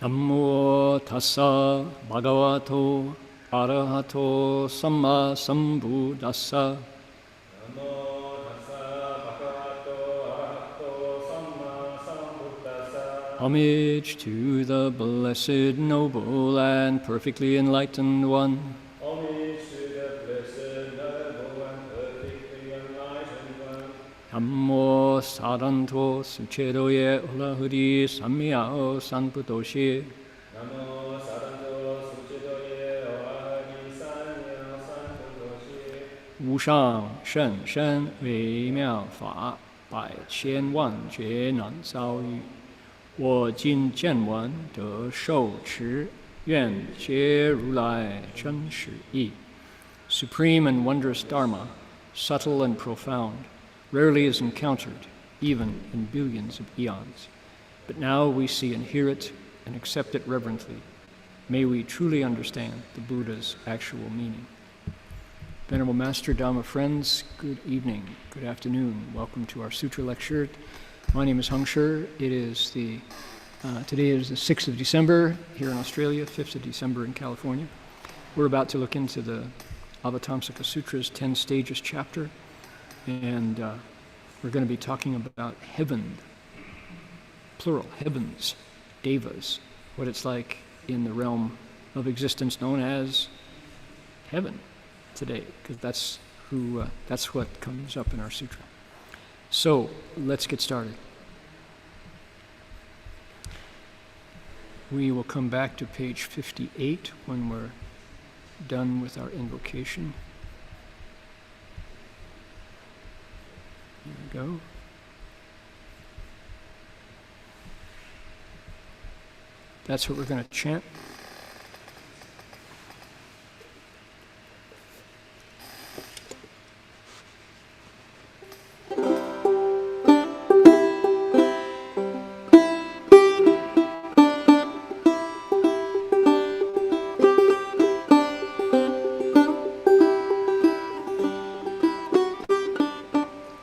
Namo tassa bhagavato arahato samma sambuddhassa. Namo tassa bhagavato arahato samma sambuddhassa. Homage to the blessed, noble, and perfectly enlightened one. Homage to the blessed, noble, and perfectly enlightened one. Namo saranto suchedoye ulahuri samyao sanputoshi. Namo saranto suchidoye oahari sanya sanputoshi. 无上甚深微妙法，百千万劫难遭遇。我今见闻得受持，愿解如来真实义。Supreme and wondrous Dharma, subtle and profound, rarely is encountered, even in billions of eons. But now we see and hear it and accept it reverently. May we truly understand the Buddha's actual meaning. Venerable Master, Dhamma friends, good evening, good afternoon. Welcome to our Sutra lecture. My name is Heng Sure. Today is the 6th of December here in Australia, 5th of December in California. We're about to look into the Avatamsaka Sutra's 10 stages chapter, and we're going to be talking about heaven, plural, heavens, devas, what it's like in the realm of existence known as heaven today, because that's what comes up in our sutra. So let's get started. We will come back to page 58 when we're done with our invocation. Here we go. That's what we're going to chant.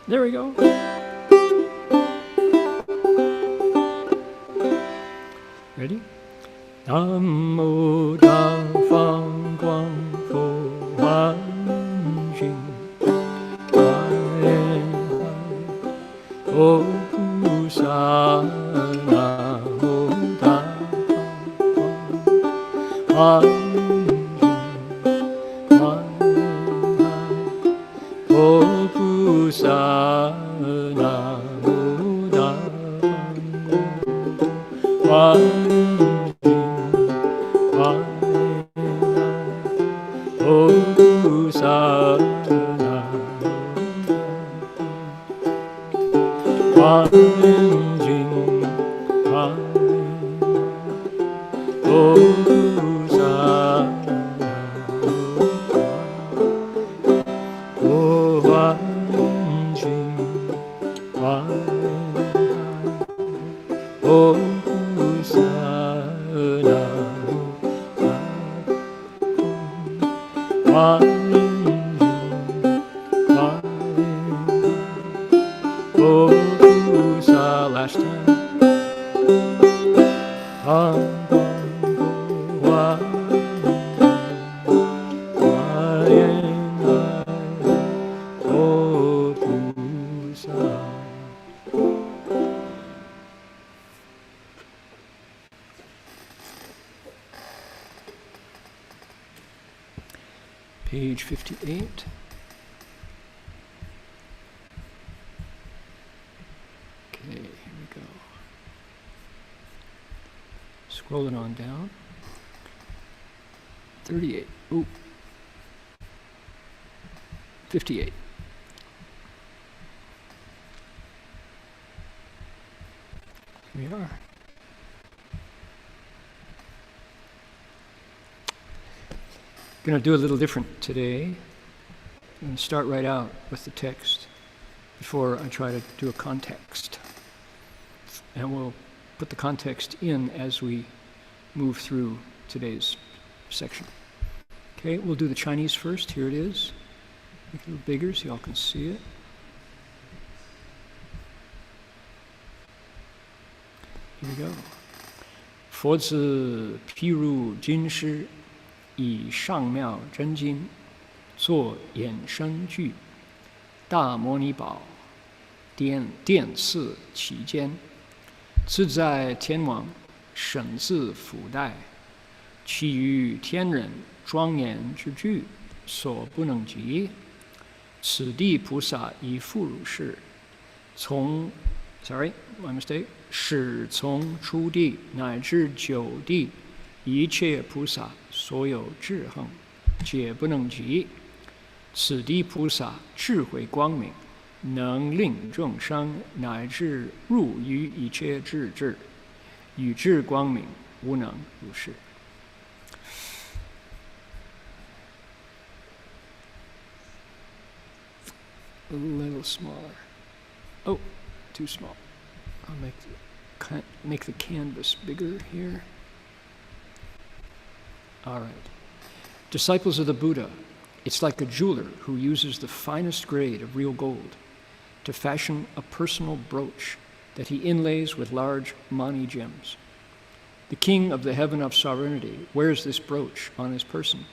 There we go. Ready? Namo Dafang Guang Fo Han Jing O Pusa Namo Dafang O Pusa Namo Dafang last time. Page 58. Okay, here we go. Scrolling on down. 38. Ooh. 58. Here we are. Going to do a little different today. I'm going to start right out with the text before I try to do a context. And we'll put the context in as we move through today's section. Okay, we'll do the Chinese first. Here it is. Make it a little bigger so y'all can see it. Here we go. 佛子譬如金师，以上妙真经作衍生句，大摩尼宝殿寺其间，自在天王审自辅代，其余天人庄严之具，所不能及。此地菩萨以复如是，始从初地乃至九地，一切菩萨所有智恒，皆不能及。此地菩萨智慧光明，能令众生乃至入于一切智智，与智光明，无能如是。A little smaller. Oh, too small. I'll make the canvas bigger here. All right. Disciples of the Buddha, it's like a jeweler who uses the finest grade of real gold to fashion a personal brooch that he inlays with large mani gems. The king of the heaven of sovereignty wears this brooch on his person,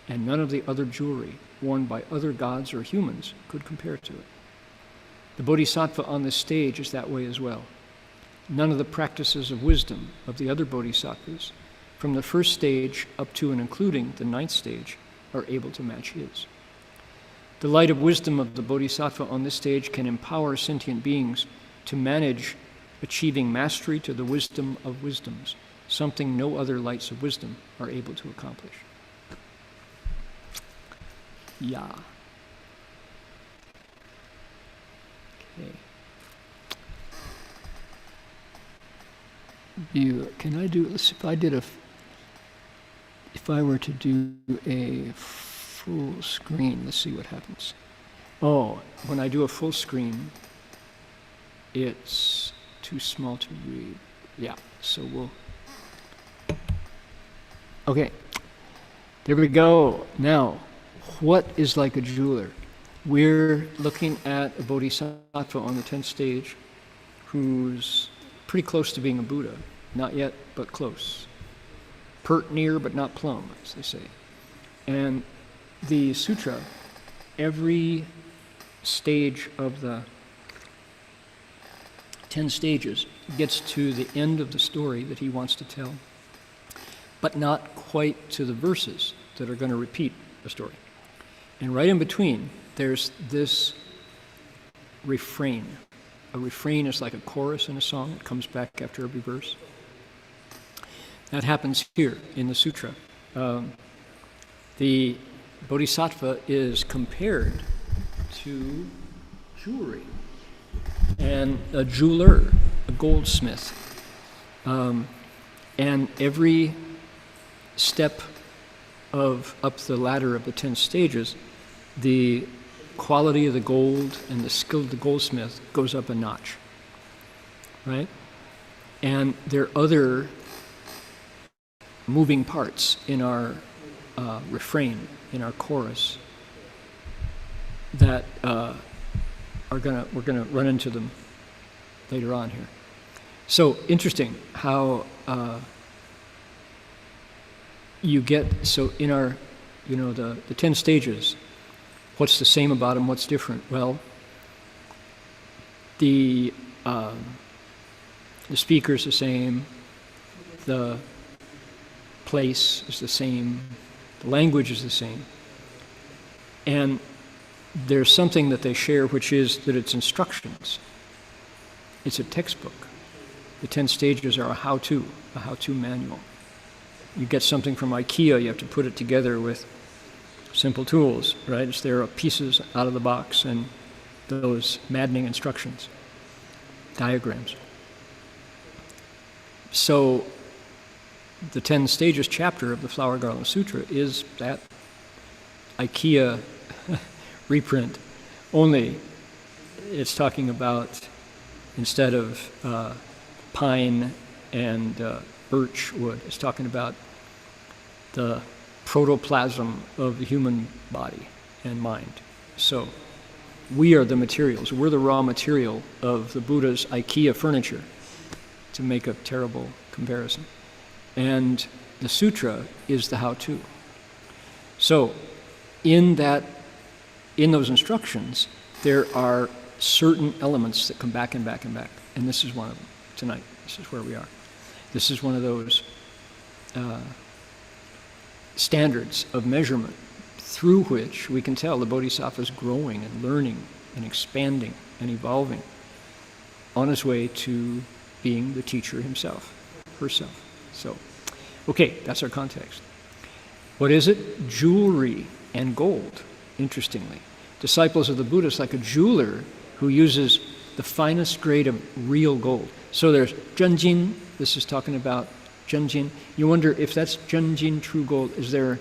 and none of the other jewelry worn by other gods or humans could compare to it. The bodhisattva on this stage is that way as well. None of the practices of wisdom of the other bodhisattvas, from the first stage up to and including the 9th stage, are able to match his. The light of wisdom of the bodhisattva on this stage can empower sentient beings to manage achieving mastery to the wisdom of wisdoms, something no other lights of wisdom are able to accomplish. Yeah. Okay. Can I do? Let's see, if I were to do a full screen, let's see what happens. Oh, when I do a full screen, it's too small to read. Yeah, so we'll. Okay. There we go. Now, what is like a jeweler? We're looking at a bodhisattva on the 10th stage who's pretty close to being a Buddha. Not yet, but close. Pert near, but not plumb, as they say. And the sutra, every stage of the 10 stages gets to the end of the story that he wants to tell, but not quite to the verses that are going to repeat the story. And right in between, there's this refrain. A refrain is like a chorus in a song. It comes back after every verse. That happens here in the sutra. The bodhisattva is compared to jewelry. And a jeweler, a goldsmith. And every step up the ladder of the 10 stages, the quality of the gold and the skill of the goldsmith goes up a notch, right? And there are other moving parts in our refrain, in our chorus, that we're gonna run into them later on here. So interesting how you get, so in our, the 10 stages, what's the same about them, what's different? Well, the speaker's the same, the place is the same, the language is the same, and there's something that they share, which is that it's instructions. It's a textbook. The 10 stages are a how-to manual. You get something from IKEA, you have to put it together with simple tools, right? There are pieces out of the box and those maddening instructions, diagrams. So the 10 stages chapter of the Flower Garland Sutra is that IKEA reprint, only it's talking about, instead of pine and birch wood, it's talking about the protoplasm of the human body and mind. So we are the materials. We're the raw material of the Buddha's IKEA furniture, to make a terrible comparison. And the sutra is the how-to. So in those instructions, there are certain elements that come back and back and back. And this is one of them tonight. This is where we are. This is one of those standards of measurement through which we can tell the Bodhisattva is growing and learning and expanding and evolving on his way to being the teacher himself, herself. So, okay, that's our context. What is it? Jewelry and gold, interestingly. Disciples of the Buddha is like a jeweler who uses the finest grade of real gold. So there's Zhenjin, this is talking about Zhenjin. You wonder if that's Zhenjin, true gold, is there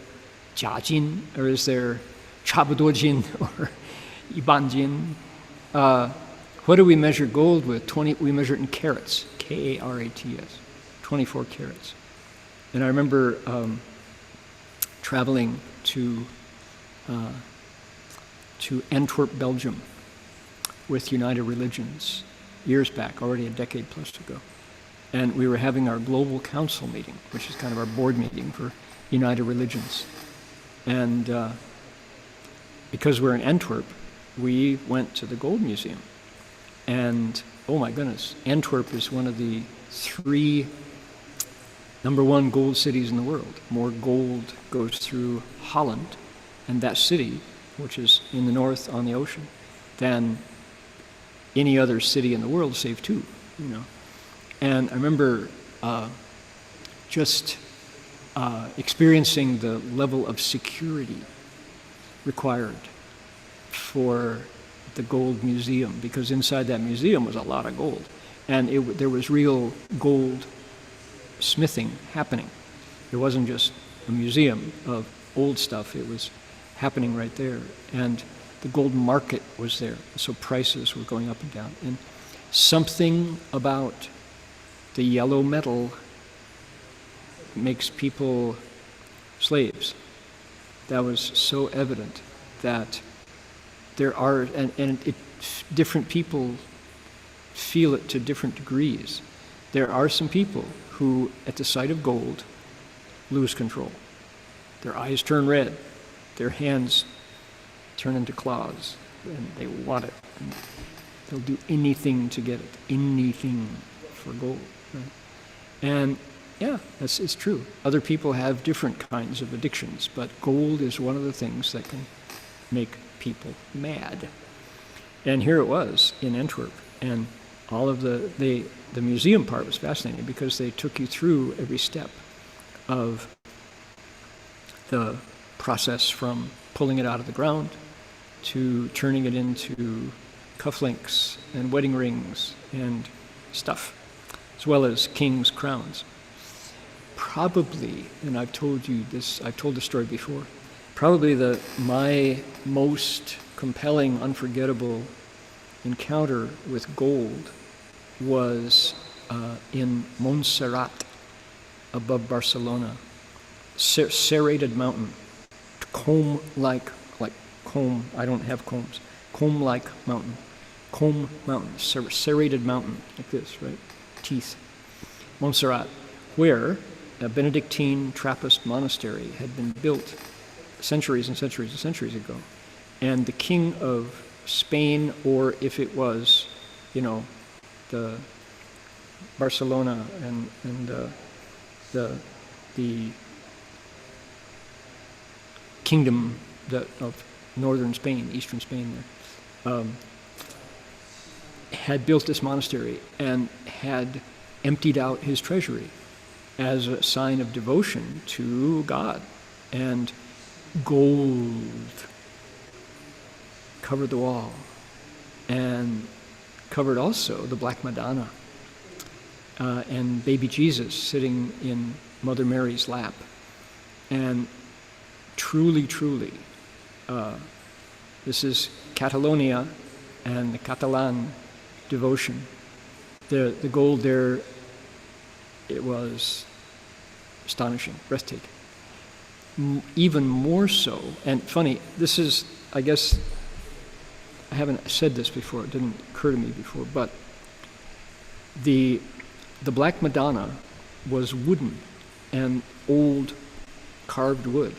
Jiajin, or is there Chabudojin, or Ibanjin? What do we measure gold with? We measure it in carats, K-A-R-A-T-S, 24 carats. And I remember traveling to Antwerp, Belgium, with United Religions years back, already a decade plus ago. And we were having our global council meeting, which is kind of our board meeting for United Religions. And because we're in Antwerp, we went to the Gold Museum. And oh my goodness, Antwerp is one of the 3 #1 gold cities in the world. More gold goes through Holland and that city, which is in the north on the ocean, than any other city in the world, save 2, you know. And I remember just experiencing the level of security required for the gold museum, because inside that museum was a lot of gold. And there was real gold smithing happening. It wasn't just a museum of old stuff, it was happening right there. And the gold market was there, so prices were going up and down. And something about the yellow metal makes people slaves. That was so evident that there are, different people feel it to different degrees. There are some people who, at the sight of gold, lose control. Their eyes turn red, their hands turn into claws, and they want it. And they'll do anything to get it, anything for gold. Right? And yeah, it's true. Other people have different kinds of addictions, but gold is one of the things that can make people mad. And here it was in Antwerp, and all of the museum part was fascinating because they took you through every step of the process, from pulling it out of the ground to turning it into cufflinks and wedding rings and stuff, as well as king's crowns. Probably, and I've told the story before, probably my most compelling, unforgettable encounter with gold was in Montserrat, above Barcelona. Serrated mountain, comb-like, I don't have combs, comb-like mountain, serrated mountain, like this, right? Teeth. Montserrat, where a Benedictine Trappist monastery had been built centuries and centuries and centuries ago. And the king of Spain, or if it was, the Barcelona and the kingdom of northern Spain, eastern Spain there, had built this monastery and had emptied out his treasury as a sign of devotion to God. And gold covered the wall, and covered also the Black Madonna and baby Jesus sitting in Mother Mary's lap. And truly, this is Catalonia and the Catalan devotion. The gold there, it was astonishing, breathtaking. Even more so, and funny, this is, I guess, I haven't said this before, it didn't occur to me before, but the Black Madonna was wooden. and old carved wood,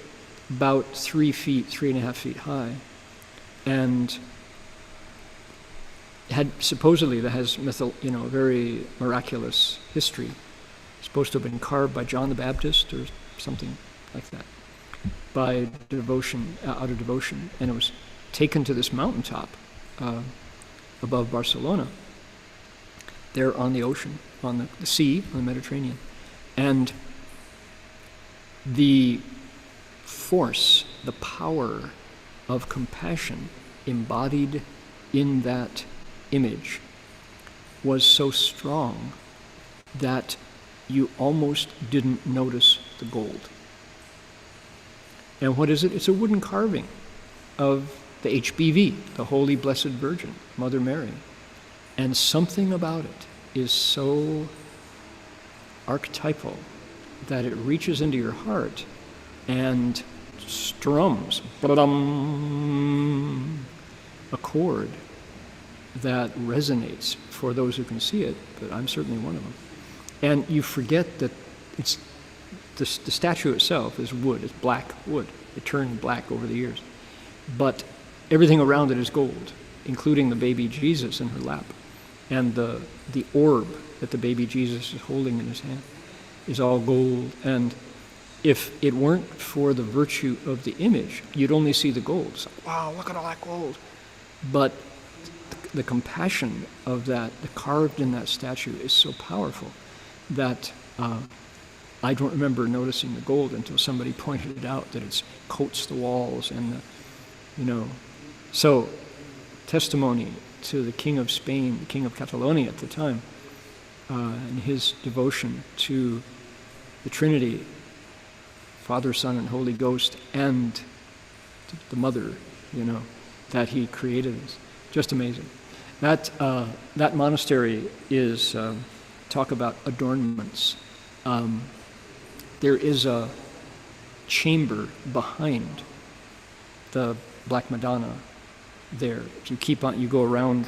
about 3 feet, 3.5 feet high, and supposedly that has very miraculous history. Supposed to have been carved by John the Baptist or something like that, by devotion, out of devotion, and it was taken to this mountaintop above Barcelona, there on the ocean, on the sea, on the Mediterranean. And the force, the power of compassion embodied in that image was so strong that you almost didn't notice the gold. And what is it? It's a wooden carving of the HBV, the Holy Blessed Virgin, Mother Mary. And something about it is so archetypal that it reaches into your heart and strums a chord that resonates for those who can see it, but I'm certainly one of them. And you forget that it's the statue itself is wood, it's black wood. It turned black over the years. But everything around it is gold, including the baby Jesus in her lap. And the orb that the baby Jesus is holding in his hand is all gold. And if it weren't for the virtue of the image, you'd only see the gold. It's like, wow, look at all that gold. But the compassion of that, the carved in that statue, is so powerful that I don't remember noticing the gold until somebody pointed it out, that it coats the walls and So, testimony to the King of Spain, the King of Catalonia at the time, and his devotion to the Trinity, Father, Son, and Holy Ghost, and the Mother, that he created is just amazing. That monastery is, talk about adornments. There is a chamber behind the Black Madonna there. You go around,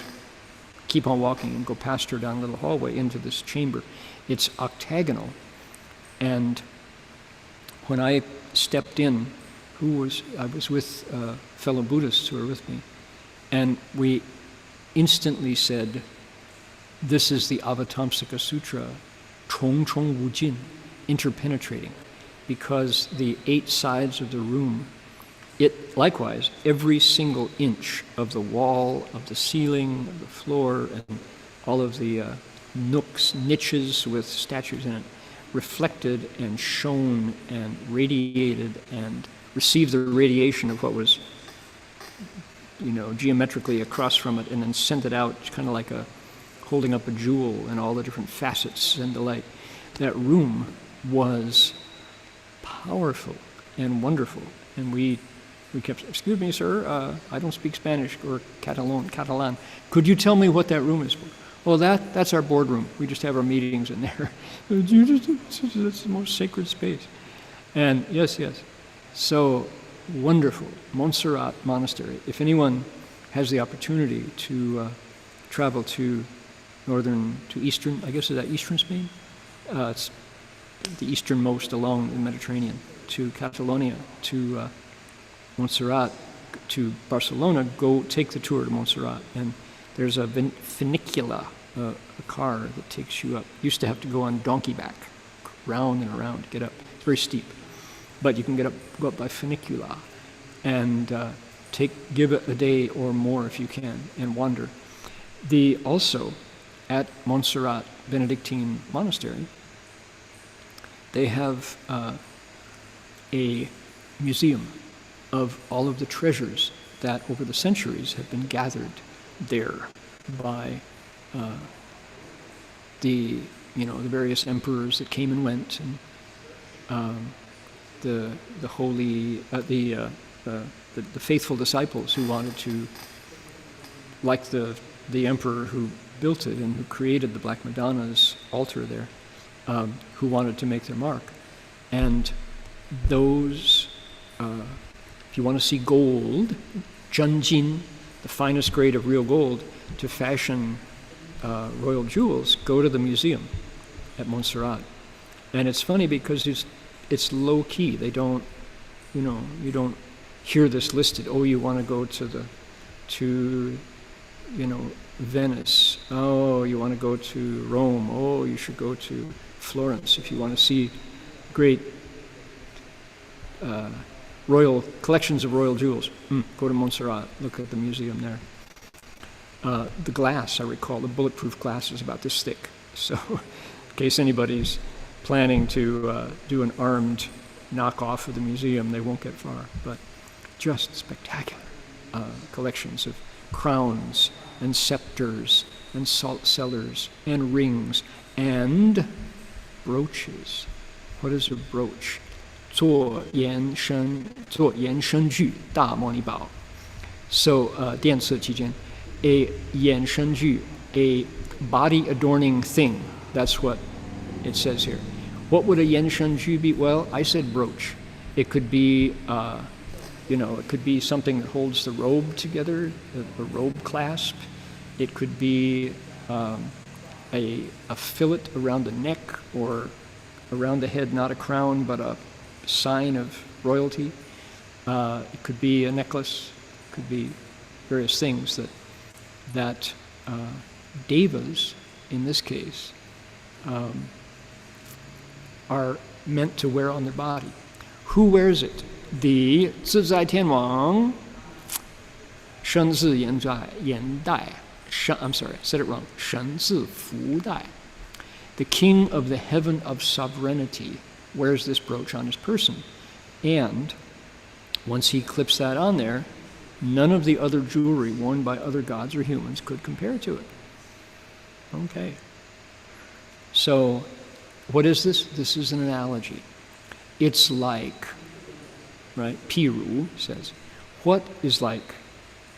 keep on walking, and go past her down a little hallway into this chamber. It's octagonal, and when I stepped in, I was with fellow Buddhists who were with me, and we instantly said, this is the Avatamsaka Sutra, Chong Chong Wu Jin, interpenetrating, because the 8 sides of the room, likewise, every single inch of the wall, of the ceiling, of the floor, and all of the nooks, niches with statues in it, reflected and shone and radiated and received the radiation of what was, geometrically across from it, and then sent it out, kind of like holding up a jewel and all the different facets and the light. That room was powerful and wonderful, and we kept, excuse me, sir, I don't speak Spanish or Catalan. Could you tell me what that room is for? Well, that's our boardroom. We just have our meetings in there. That's the most sacred space. And yes. So wonderful. Montserrat Monastery. If anyone has the opportunity to travel to eastern, I guess, is that eastern Spain? It's the easternmost along the Mediterranean, to Catalonia, to Montserrat, to Barcelona, go take the tour to Montserrat. And there's a funicula, a car that takes you up. Used to have to go on donkey back, round and around to get up. It's very steep. But you can go up by funicula and give it a day or more if you can and wander. Also, at Montserrat Benedictine Monastery, they have a museum of all of the treasures that over the centuries have been gathered there by the various emperors that came and went, and the faithful disciples who wanted to, like the emperor who built it and who created the Black Madonna's altar there, who wanted to make their mark. And those, if you want to see gold, Zhenjin, the finest grade of real gold, to fashion royal jewels, go to the museum at Montserrat. And it's funny because it's low key. They don't, you don't hear this listed. Oh, you want to go to Venice. Oh, you want to go to Rome. Oh, you should go to Florence if you want to see great royal collections of royal jewels. Go to Montserrat. Look at the museum there. The glass, I recall, the bulletproof glass is about this thick. So, in case anybody's planning to do an armed knockoff of the museum, they won't get far. But just spectacular collections of crowns and scepters and salt cellars and rings and brooches. What is a brooch? 做延伸具大摩尼宝. So, 电色期间, a 延伸具, a body adorning thing. That's what it says here. What would a 延伸具 be? Well, I said brooch. It could be, it could be something that holds the robe together, a robe clasp. It could be a fillet around the neck or around the head, not a crown, but a sign of royalty. It could be a necklace. It could be various things that devas, in this case, are meant to wear on their body. Who wears it? The 自在天王身自言带. I'm sorry, I said it wrong. 神自福带. The king of the heaven of sovereignty wears this brooch on his person. And once he clips that on there, none of the other jewelry worn by other gods or humans could compare to it. Okay. So, what is this? This is an analogy. It's like, right? Piru says, what is like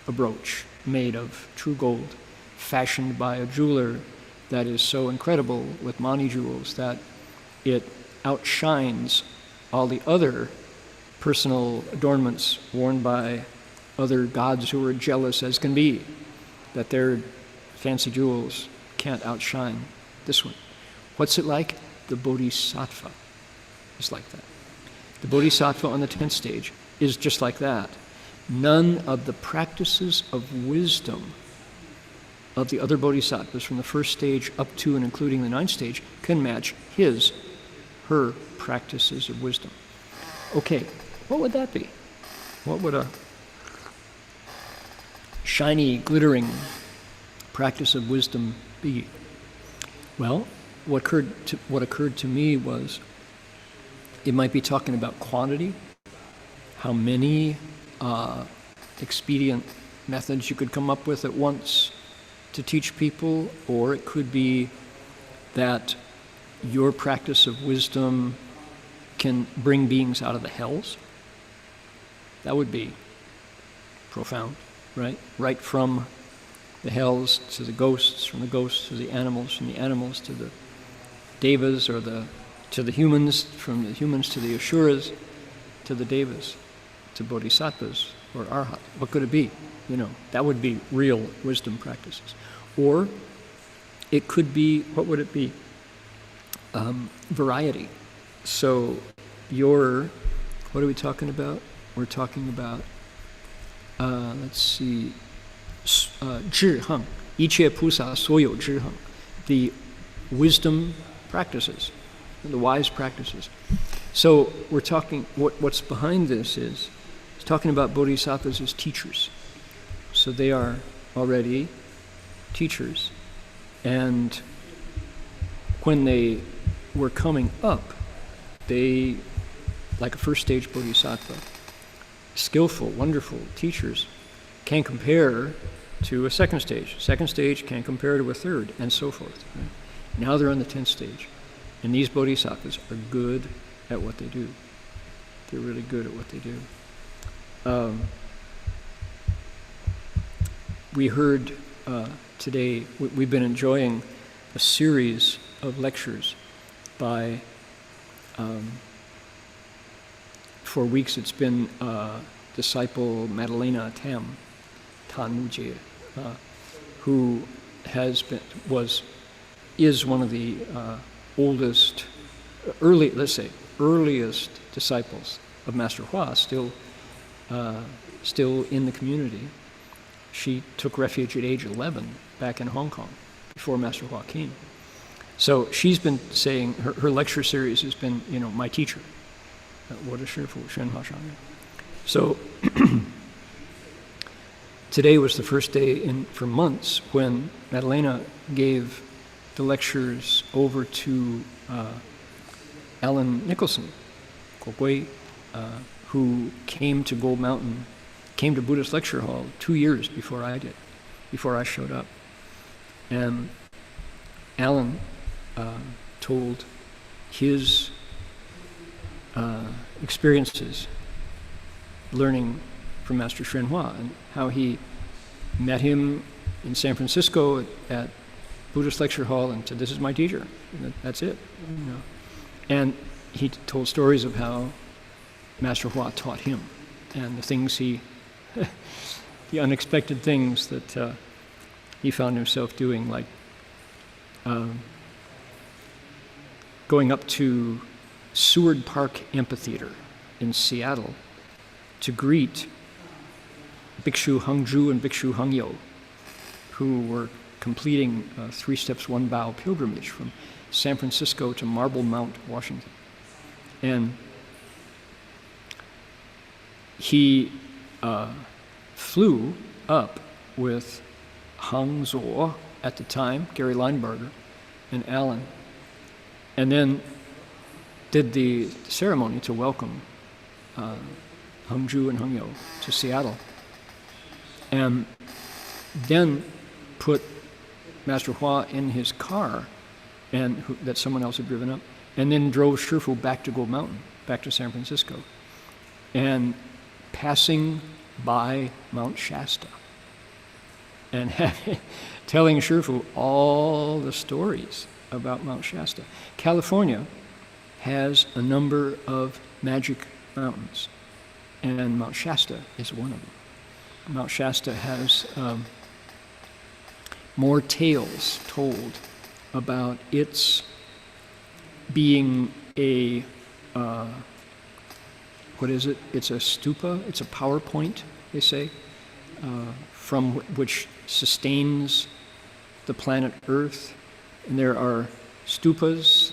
a brooch made of true gold, fashioned by a jeweler that is so incredible with mani jewels that it outshines all the other personal adornments worn by other gods who are jealous as can be, that their fancy jewels can't outshine this one. What's it like? The Bodhisattva is like that. The Bodhisattva on the 10th stage is just like that. None of the practices of wisdom of the other Bodhisattvas from the first stage up to and including the 9th stage can match her practices of wisdom. Okay, what would that be? What would a shiny, glittering practice of wisdom be? Well, what occurred to me was it might be talking about quantity, how many expedient methods you could come up with at once to teach people, or it could be that your practice of wisdom can bring beings out of the hells. That would be profound, right? Right from the hells to the ghosts, from the ghosts to the animals, from the animals to the devas, or to the humans, from the humans to the asuras, to the devas, to bodhisattvas or arhat. What could it be? That would be real wisdom practices. Or it could be, what would it be? Variety. So what are we talking about? We're talking about, let's see, 智恒, 一切菩萨所有智恒, the wisdom practices, the wise practices. So we're talking, what's behind this is, it's talking about bodhisattvas as teachers. So they are already teachers. And when they were coming up, they, like a first stage bodhisattva, skillful, wonderful teachers, can compare to a second stage. Second stage can compare to a third, and so forth. Right? Now they're on the 10th stage. And these bodhisattvas are good at what they do. They're really good at what they do. We heard today, we've been enjoying a series of lectures by, for weeks it's been disciple Madalena Tam, Tan Mujie, who is one of the oldest earliest disciples of Master Hua still in the community. She took refuge at age 11 back in Hong Kong before Master Hua came. So she's been saying, her lecture series has been, my teacher. So today was the first day for months when Madalena gave the lectures over to Alan Nicholson, Kokwe, who came to Gold Mountain, came to Buddhist Lecture Hall 2 years before I did, before I showed up. And Alan told his experiences learning from Master Hsuan Hua and how he met him in San Francisco at Buddhist Lecture Hall and said, "This is my teacher." And that's it. And he told stories of how Master Hua taught him and the things the unexpected things that he found himself doing, like going up to Seward Park Amphitheater in Seattle to greet Bhikshu Hengju and Bhikshu Hengyo, who were completing a 3 steps, 1 bow pilgrimage from San Francisco to Marble Mount, Washington. And he flew up with Heng Sure at the time, Gary Linebarger, and Alan, and then did the ceremony to welcome Hengju and Hengyo to Seattle, and then put Master Hua in his car, and that someone else had driven up, and then drove Shifu back to Gold Mountain, back to San Francisco, and passing by Mount Shasta, and telling Shifu all the stories about Mount Shasta. California has a number of magic mountains, and Mount Shasta is one of them. Mount Shasta has more tales told about its being a, what is it? It's a stupa, it's a power point, they say, from which sustains the planet Earth. And there are stupas,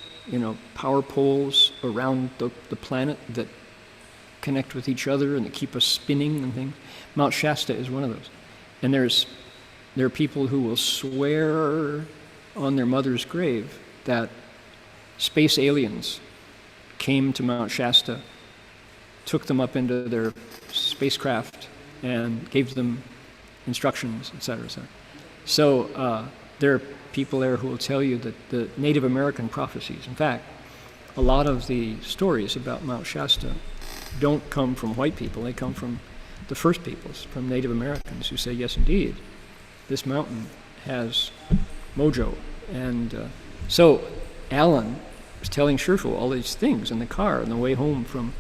power poles around the planet that connect with each other and that keep us spinning and things. Mount Shasta is one of those. And there are people who will swear on their mother's grave that space aliens came to Mount Shasta, took them up into their spacecraft, and gave them instructions, et cetera, et cetera. So there are people there who will tell you that the Native American prophecies, in fact, a lot of the stories about Mount Shasta don't come from white people, they come from the first peoples, from Native Americans who say, yes, indeed, this mountain has mojo. And so Alan was telling Shifu all these things in the car on the way home from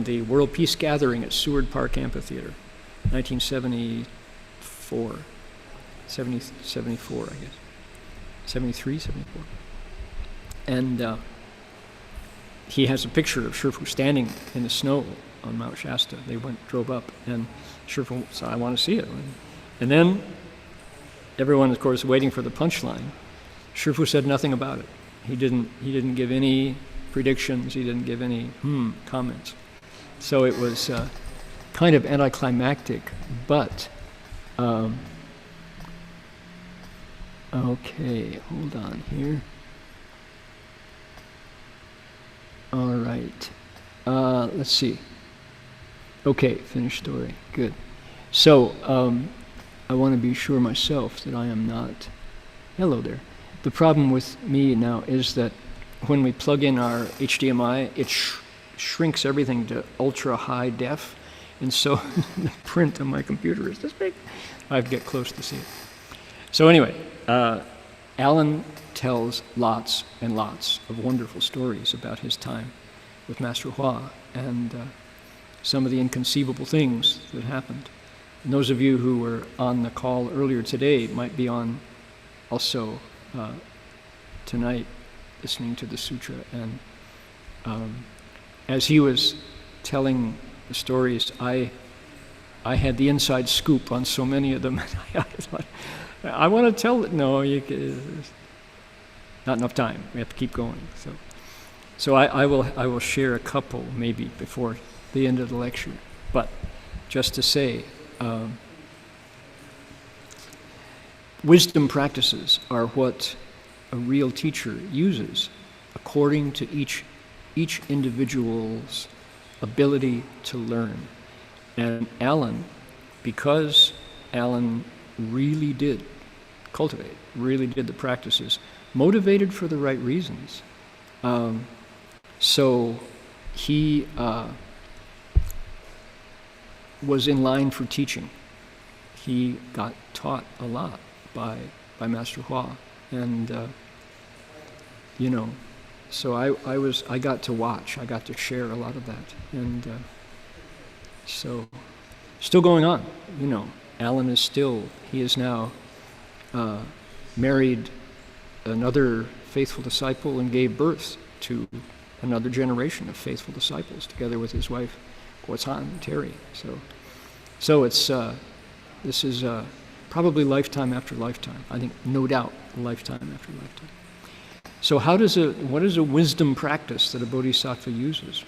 the World Peace Gathering at Seward Park Amphitheater, 1974, 74, I guess. 73, 74. And he has a picture of Shifu standing in the snow on Mount Shasta. They drove up, and Shifu said, I want to see it. And then everyone, of course, waiting for the punchline. Shifu said nothing about it. He didn't give any predictions. He didn't give any comments. So it was kind of anticlimactic, but okay, hold on here. All right. Let's see. Okay, finished story. Good. So I want to be sure myself that I am not... Hello there. The problem with me now is that when we plug in our HDMI, it shrinks everything to ultra high def, and so the print on my computer is this big. I have to get close to see it. So anyway, Alan tells lots and lots of wonderful stories about his time with Master Hua and some of the inconceivable things that happened. And those of you who were on the call earlier today might be on also tonight listening to the sutra, and As he was telling the stories, I had the inside scoop on so many of them. I thought, I want to tell it. No, not enough time. We have to keep going. So I will share a couple maybe before the end of the lecture. But just to say, wisdom practices are what a real teacher uses according to each individual's ability to learn. And Alan, because Alan really did cultivate, really did the practices, motivated for the right reasons. So he was in line for teaching. He got taught a lot by Master Hua, and so I got to watch. I got to share a lot of that, and so still going on. Alan he is now married another faithful disciple and gave birth to another generation of faithful disciples, together with his wife, Guocan Terry. So it's this is probably lifetime after lifetime. I think, no doubt, lifetime after lifetime. So what is a wisdom practice that a bodhisattva uses?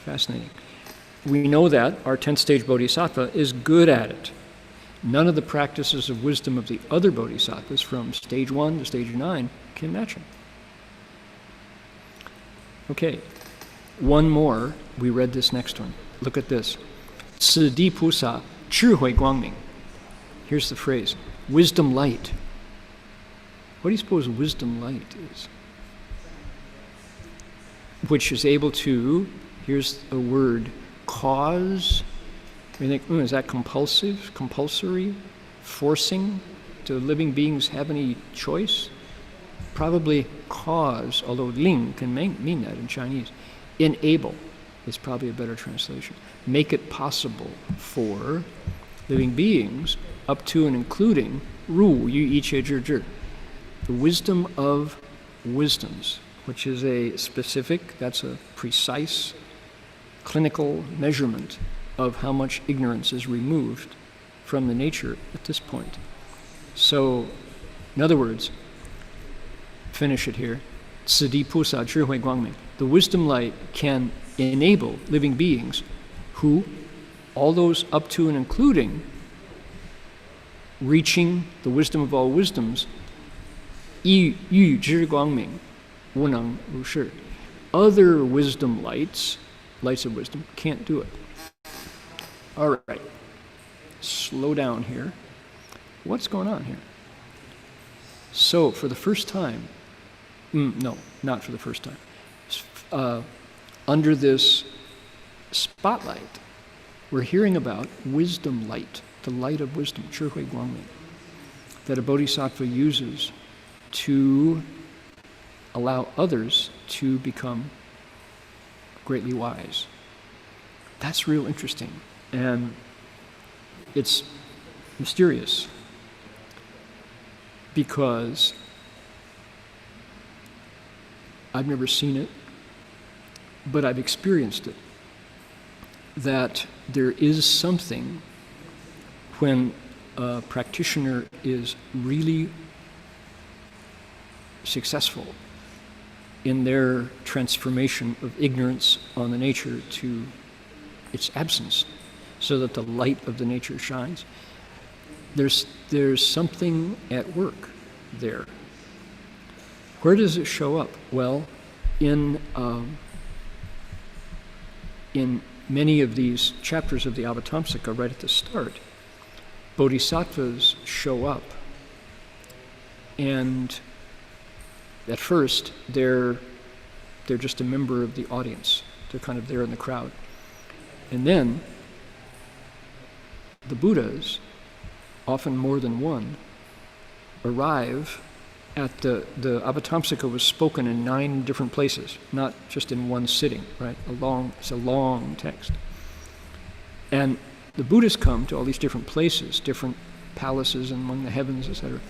Fascinating. We know that our 10th stage bodhisattva is good at it. None of the practices of wisdom of the other bodhisattvas from stage 1 to stage 9 can match him. Okay, one more. We read this next one. Look at this. 此地菩萨智慧光明. Here's the phrase, wisdom light. What do you suppose wisdom light is? Which is able to, here's a word, cause. You think, is that compulsory, forcing? Do living beings have any choice? Probably cause, although ling can mean that in Chinese. Enable is probably a better translation. Make it possible for living beings, up to and including ru yu yi qie zhi zhi, the wisdom of wisdoms, which is a specific, that's a precise clinical measurement of how much ignorance is removed from the nature at this point. So, in other words, finish it here. 此地菩萨智慧光明. The wisdom light can enable living beings who, all those up to and including reaching the wisdom of all wisdoms, 一欲知光明，无能如是. Other wisdom lights of wisdom, can't do it. All right, slow down here. What's going on here? So, for the first time, no, not for the first time, under this spotlight, we're hearing about wisdom light, the light of wisdom, 智慧光明, that a bodhisattva uses to allow others to become greatly wise. That's real interesting, and it's mysterious because I've never seen it, but I've experienced it, that there is something when a practitioner is really successful in their transformation of ignorance on the nature to its absence, so that the light of the nature shines. There's something at work there. Where does it show up? Well, in many of these chapters of the Avatamsaka, right at the start, bodhisattvas show up, and at first they're just a member of the audience. They're kind of there in the crowd. And then the Buddhas, often more than one, arrive at the Avatamsaka was spoken in 9 different places, not just in one sitting, right? It's a long text. And the Buddhas come to all these different places, different palaces among the heavens, etc.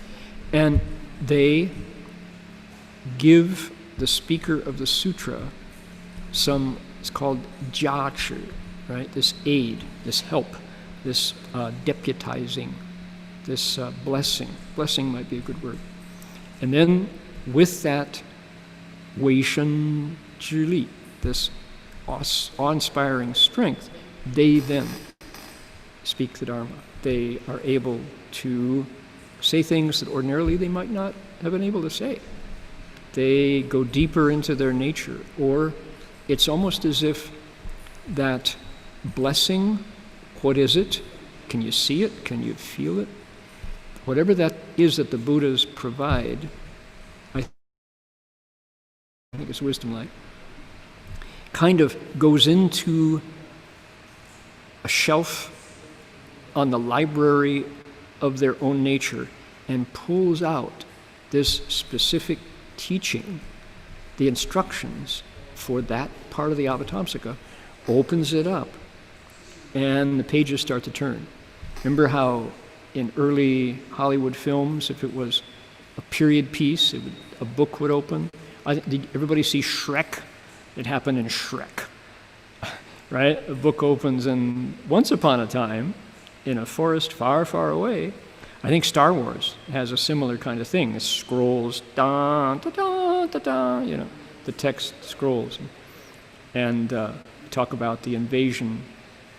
And they give the speaker of the sutra it's called jiachi, right? This aid, this help, this deputizing, this blessing. Blessing might be a good word. And then with that wei shen zhi li, this awe-inspiring strength, they then speak the Dharma. They are able to say things that ordinarily they might not have been able to say. They go deeper into their nature, or it's almost as if that blessing, what is it? Can you see it? Can you feel it? Whatever that is that the Buddhas provide, I think it's wisdom light, kind of goes into a shelf on the library of their own nature and pulls out this specific teaching, the instructions for that part of the Avatamsaka, opens it up, and the pages start to turn. Remember how in early Hollywood films, if it was a period piece, a book would open? Did everybody see Shrek? It happened in Shrek, right? A book opens, and once upon a time, in a forest far, far away, I think Star Wars has a similar kind of thing. It scrolls, da da da da da, the text scrolls, and talk about the invasion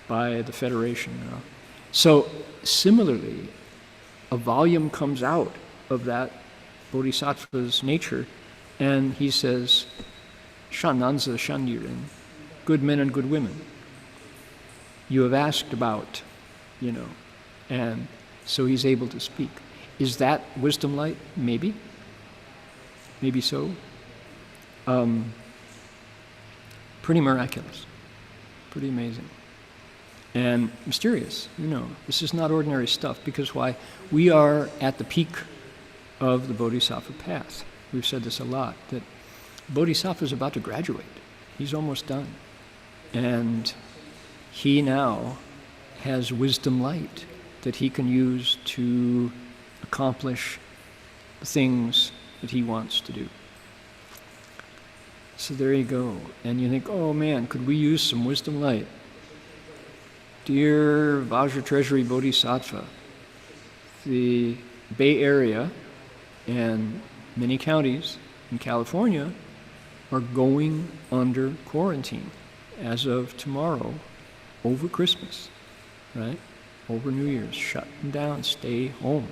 by the Federation. So similarly, a volume comes out of that bodhisattva's nature, and he says, "Shananza Shanyiren, good men and good women. You have asked about, and so he's able to speak." Is that wisdom light? Maybe. Maybe so. Pretty miraculous. Pretty amazing. And mysterious, This is not ordinary stuff, because why? We are at the peak of the Bodhisattva path. We've said this a lot, that Bodhisattva is about to graduate. He's almost done. And he now has wisdom light that he can use to accomplish the things that he wants to do. So there you go. And you think, oh man, could we use some wisdom light? Dear Vajra Treasury Bodhisattva, the Bay Area and many counties in California are going under quarantine as of tomorrow, over Christmas, right? Over New Year's, shutting down, stay home.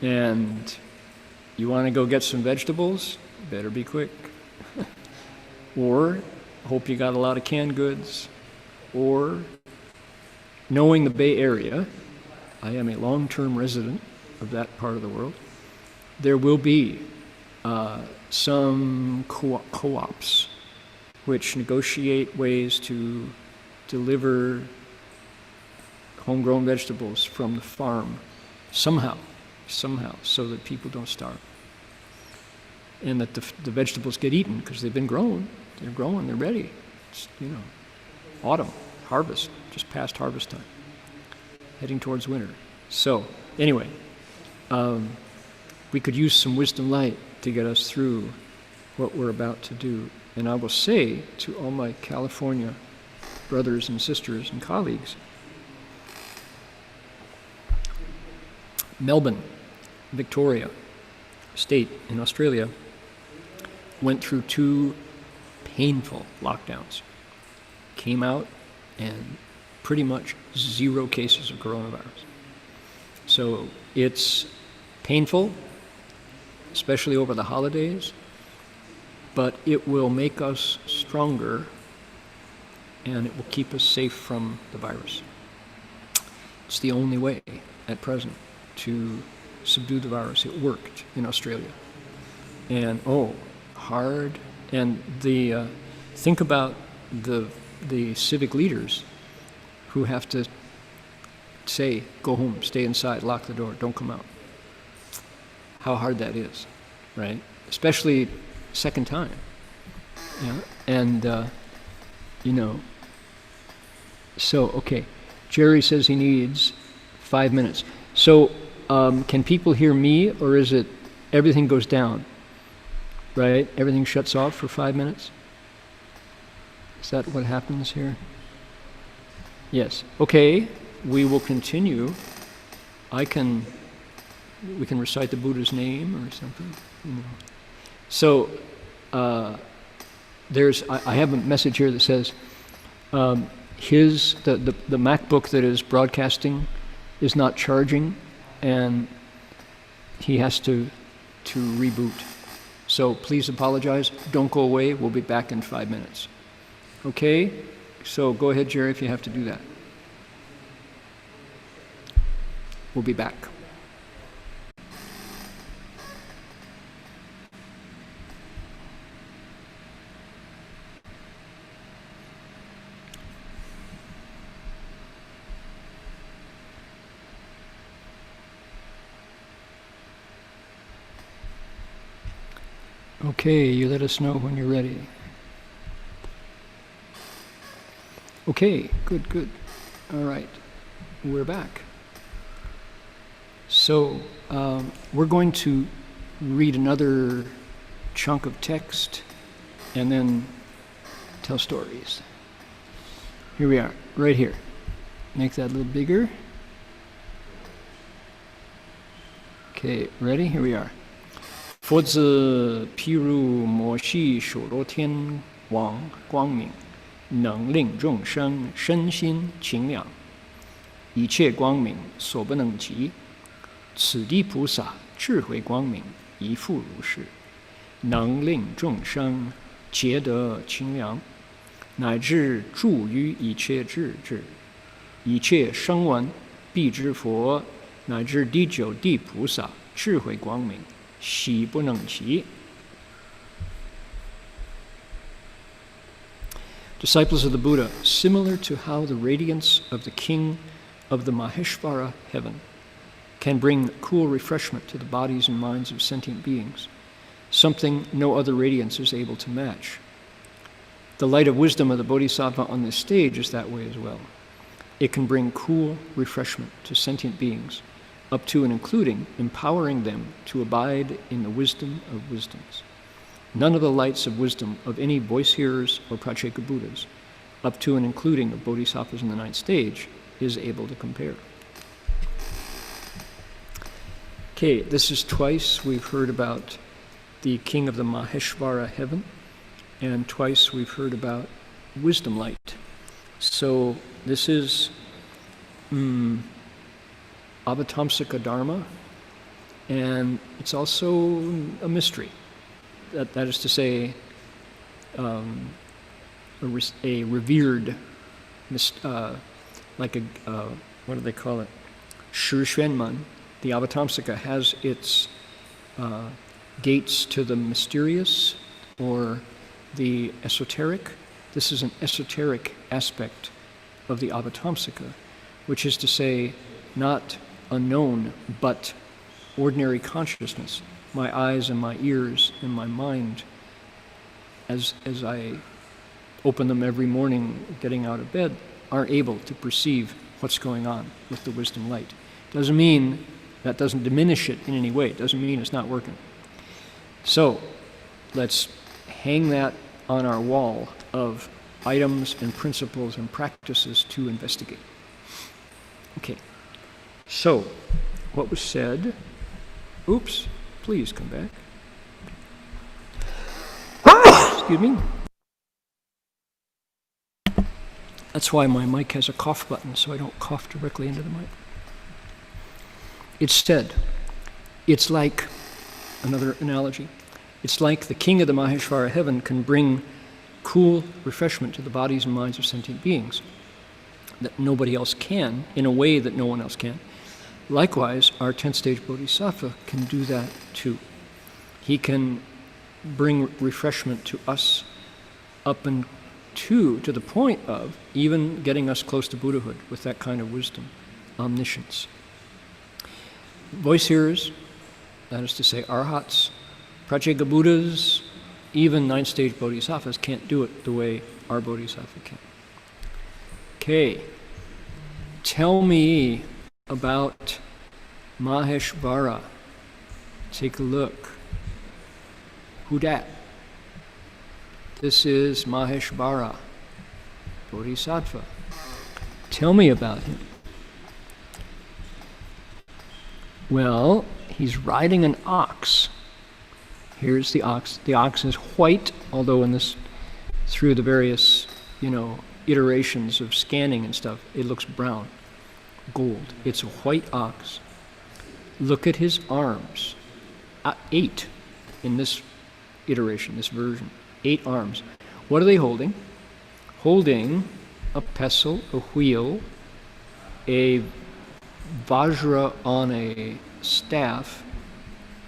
And you want to go get some vegetables? Better be quick. Or hope you got a lot of canned goods. Or, knowing the Bay Area, I am a long-term resident of that part of the world, there will be some co-ops which negotiate ways to deliver homegrown vegetables from the farm somehow, so that people don't starve. And that the vegetables get eaten because they've been grown. They're growing, they're ready. It's, autumn, harvest, just past harvest time, heading towards winter. So, anyway, we could use some wisdom light to get us through what we're about to do. And I will say to all my California brothers and sisters and colleagues, Melbourne, Victoria State in Australia went through 2 painful lockdowns. Came out and pretty much 0 cases of coronavirus. So it's painful, especially over the holidays, but it will make us stronger and it will keep us safe from the virus. It's the only way at present to subdue the virus. It worked in Australia. And hard. And think about the civic leaders who have to say, go home, stay inside, lock the door, don't come out. How hard that is, right? Especially second time. Yeah? And, so, okay. Jerry says he needs 5 minutes. So, can people hear me, or is it everything goes down, right? Everything shuts off for 5 minutes? Is that what happens here? Yes. Okay, we will continue. We can recite the Buddha's name or something. So I have a message here that says the MacBook that is broadcasting is not charging, and he has to reboot. So please apologize. Don't go away. We'll be back in 5 minutes. Okay? So go ahead, Jerry, if you have to do that. We'll be back. Okay, you let us know when you're ready. Okay, good. All right, we're back. So we're going to read another chunk of text and then tell stories. Here we are, right here. Make that a little bigger. Okay, ready? Here we are. 佛子譬如摩系所罗天王光明，能令众生身心清凉，一切光明所不能及。此地菩萨智慧光明亦复如是，能令众生皆得清凉，乃至住于一切智智，一切声闻必知佛，乃至第九地菩萨智慧光明。 悉不能及。Disciples of the Buddha, similar to how the radiance of the king of the Maheshvara heaven can bring cool refreshment to the bodies and minds of sentient beings, something no other radiance is able to match. The light of wisdom of the Bodhisattva on this stage is that way as well. It can bring cool refreshment to sentient beings, up to and including empowering them to abide in the wisdom of wisdoms. None of the lights of wisdom of any voice hearers or Pratyeka Buddhas, up to and including of Bodhisattvas in the ninth stage, is able to compare. Okay, this is twice we've heard about the king of the Maheshvara heaven, and twice we've heard about wisdom light. So this is Avatamsaka Dharma, and it's also a mystery. That is to say, a revered, like a, what do they call it? Shi Xuanmen. The Avatamsaka has its gates to the mysterious or the esoteric. This is an esoteric aspect of the Avatamsaka, which is to say, not unknown, but ordinary consciousness. My eyes and my ears and my mind, as I open them every morning getting out of bed, aren't able to perceive what's going on with the wisdom light. Doesn't mean that doesn't diminish it in any way. It doesn't mean it's not working. So let's hang that on our wall of items and principles and practices to investigate. Okay. So, what was said, oops, please come back. Excuse me. That's why my mic has a cough button, so I don't cough directly into the mic. It's said, it's like, another analogy, it's like the king of the Maheshvara heaven can bring cool refreshment to the bodies and minds of sentient beings that nobody else can, in a way that no one else can. Likewise, our 10th stage Bodhisattva can do that too. He can bring refreshment to us up and to the point of even getting us close to Buddhahood with that kind of wisdom, omniscience. Voice hearers, that is to say arhats, Pratyeka Buddhas, even 9th stage Bodhisattvas can't do it the way our Bodhisattva can. Okay, tell me about Maheshvara. Take a look. Who dat? This is Maheshvara. Bodhisattva. Tell me about him. Well, he's riding an ox. Here's the ox. The ox is white, although through the various, iterations of scanning and stuff, it looks brown, gold. It's a white ox. Look at his arms. 8 in this iteration, this version. 8 arms. What are they holding? Holding a pestle, a wheel, a vajra on a staff,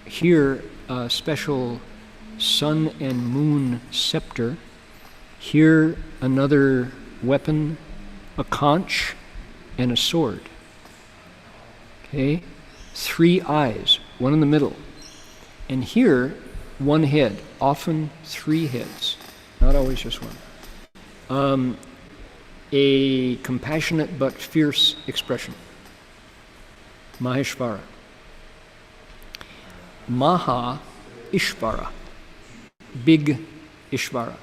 here a special sun and moon scepter, here another weapon, a conch, and a sword. Okay? 3 eyes, one in the middle. And here, 1 head, often 3 heads, not always just one. A compassionate but fierce expression. Maheshvara. Maha Ishvara. Big Ishvara.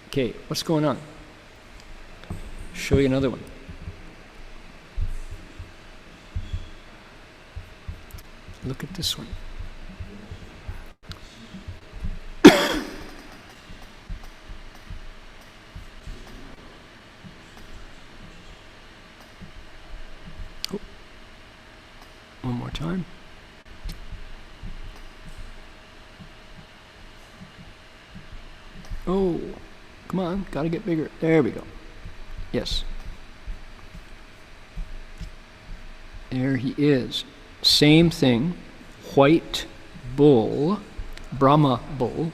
Okay, what's going on? Show you another one. Look at this one. One more time. Oh, come on, gotta get bigger. There we go. Yes. There he is. Same thing. White bull, Brahma bull.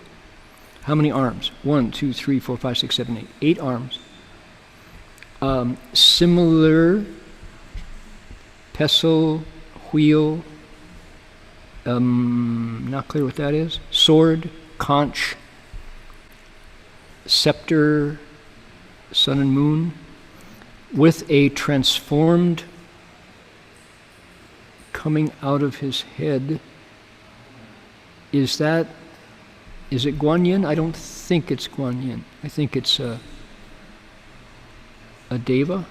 How many arms? 1, 2, 3, 4, 5, 6, 7, 8. 8 arms. Similar pestle, wheel, not clear what that is. Sword, conch, scepter, sun and moon, with a transformed coming out of his head. Is it Guanyin? I don't think it's Guanyin. I think it's a deva.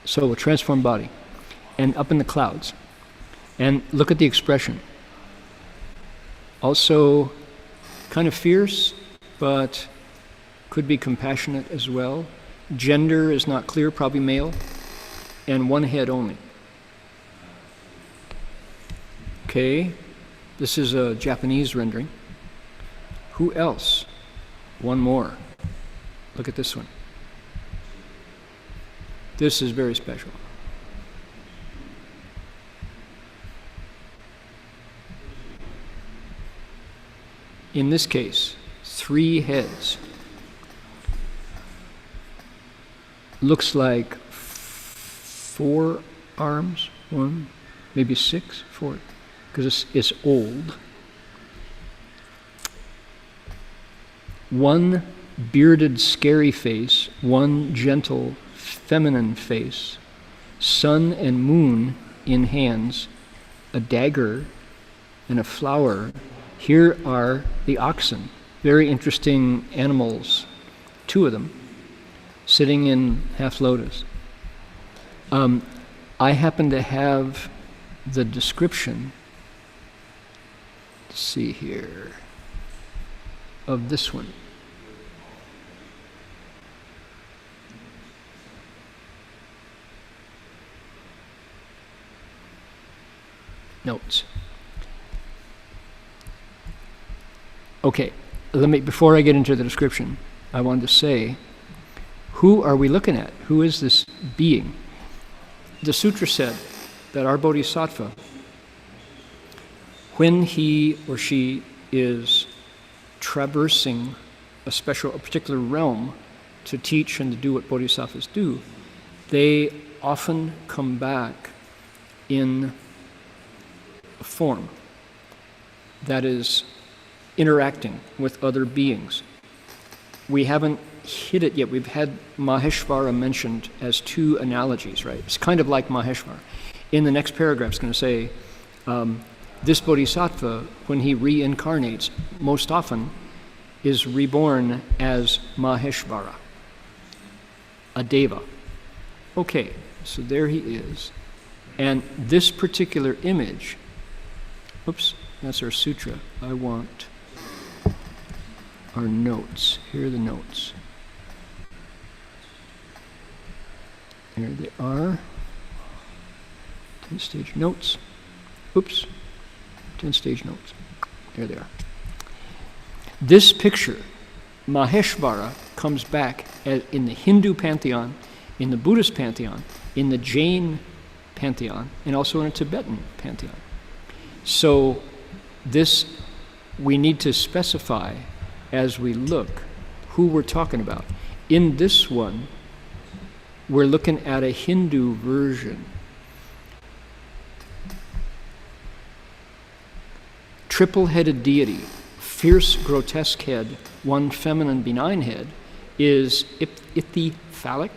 So a transformed body. And up in the clouds. And look at the expression. Also kind of fierce, but could be compassionate as well. Gender is not clear, probably male. And 1 head only. Okay, this is a Japanese rendering. Who else? 1 more. Look at this one. This is very special. In this case, 3 heads. Looks like 4 arms, 1, maybe 6, 4, because it's old. 1 bearded, scary face, 1 gentle, feminine face, sun and moon in hands, a dagger and a flower. Here are the oxen, very interesting animals, 2 of them, sitting in half lotus. I happen to have the description, let's see here, of this one. Notes. Okay, before I get into the description, I wanted to say, who are we looking at? Who is this being? The sutra said that our bodhisattva, when he or she is traversing a particular realm to teach and to do what bodhisattvas do, they often come back in a form that is interacting with other beings. We haven't hit it yet. We've had Maheshvara mentioned as 2 analogies, right? It's kind of like Maheshvara. In the next paragraph, it's going to say, this bodhisattva, when he reincarnates, most often is reborn as Maheshvara, a deva. Okay, so there he is. And this particular image, oops, that's our sutra. I want our notes. Here are the notes. There they are. 10-stage notes. Oops. 10-stage notes. There they are. This picture, Maheshvara, comes back in the Hindu pantheon, in the Buddhist pantheon, in the Jain pantheon, and also in a Tibetan pantheon. So this, we need to specify as we look who we're talking about. In this one, we're looking at a Hindu version. Triple-headed deity, fierce, grotesque head, one feminine, benign head, is ichthyphallic,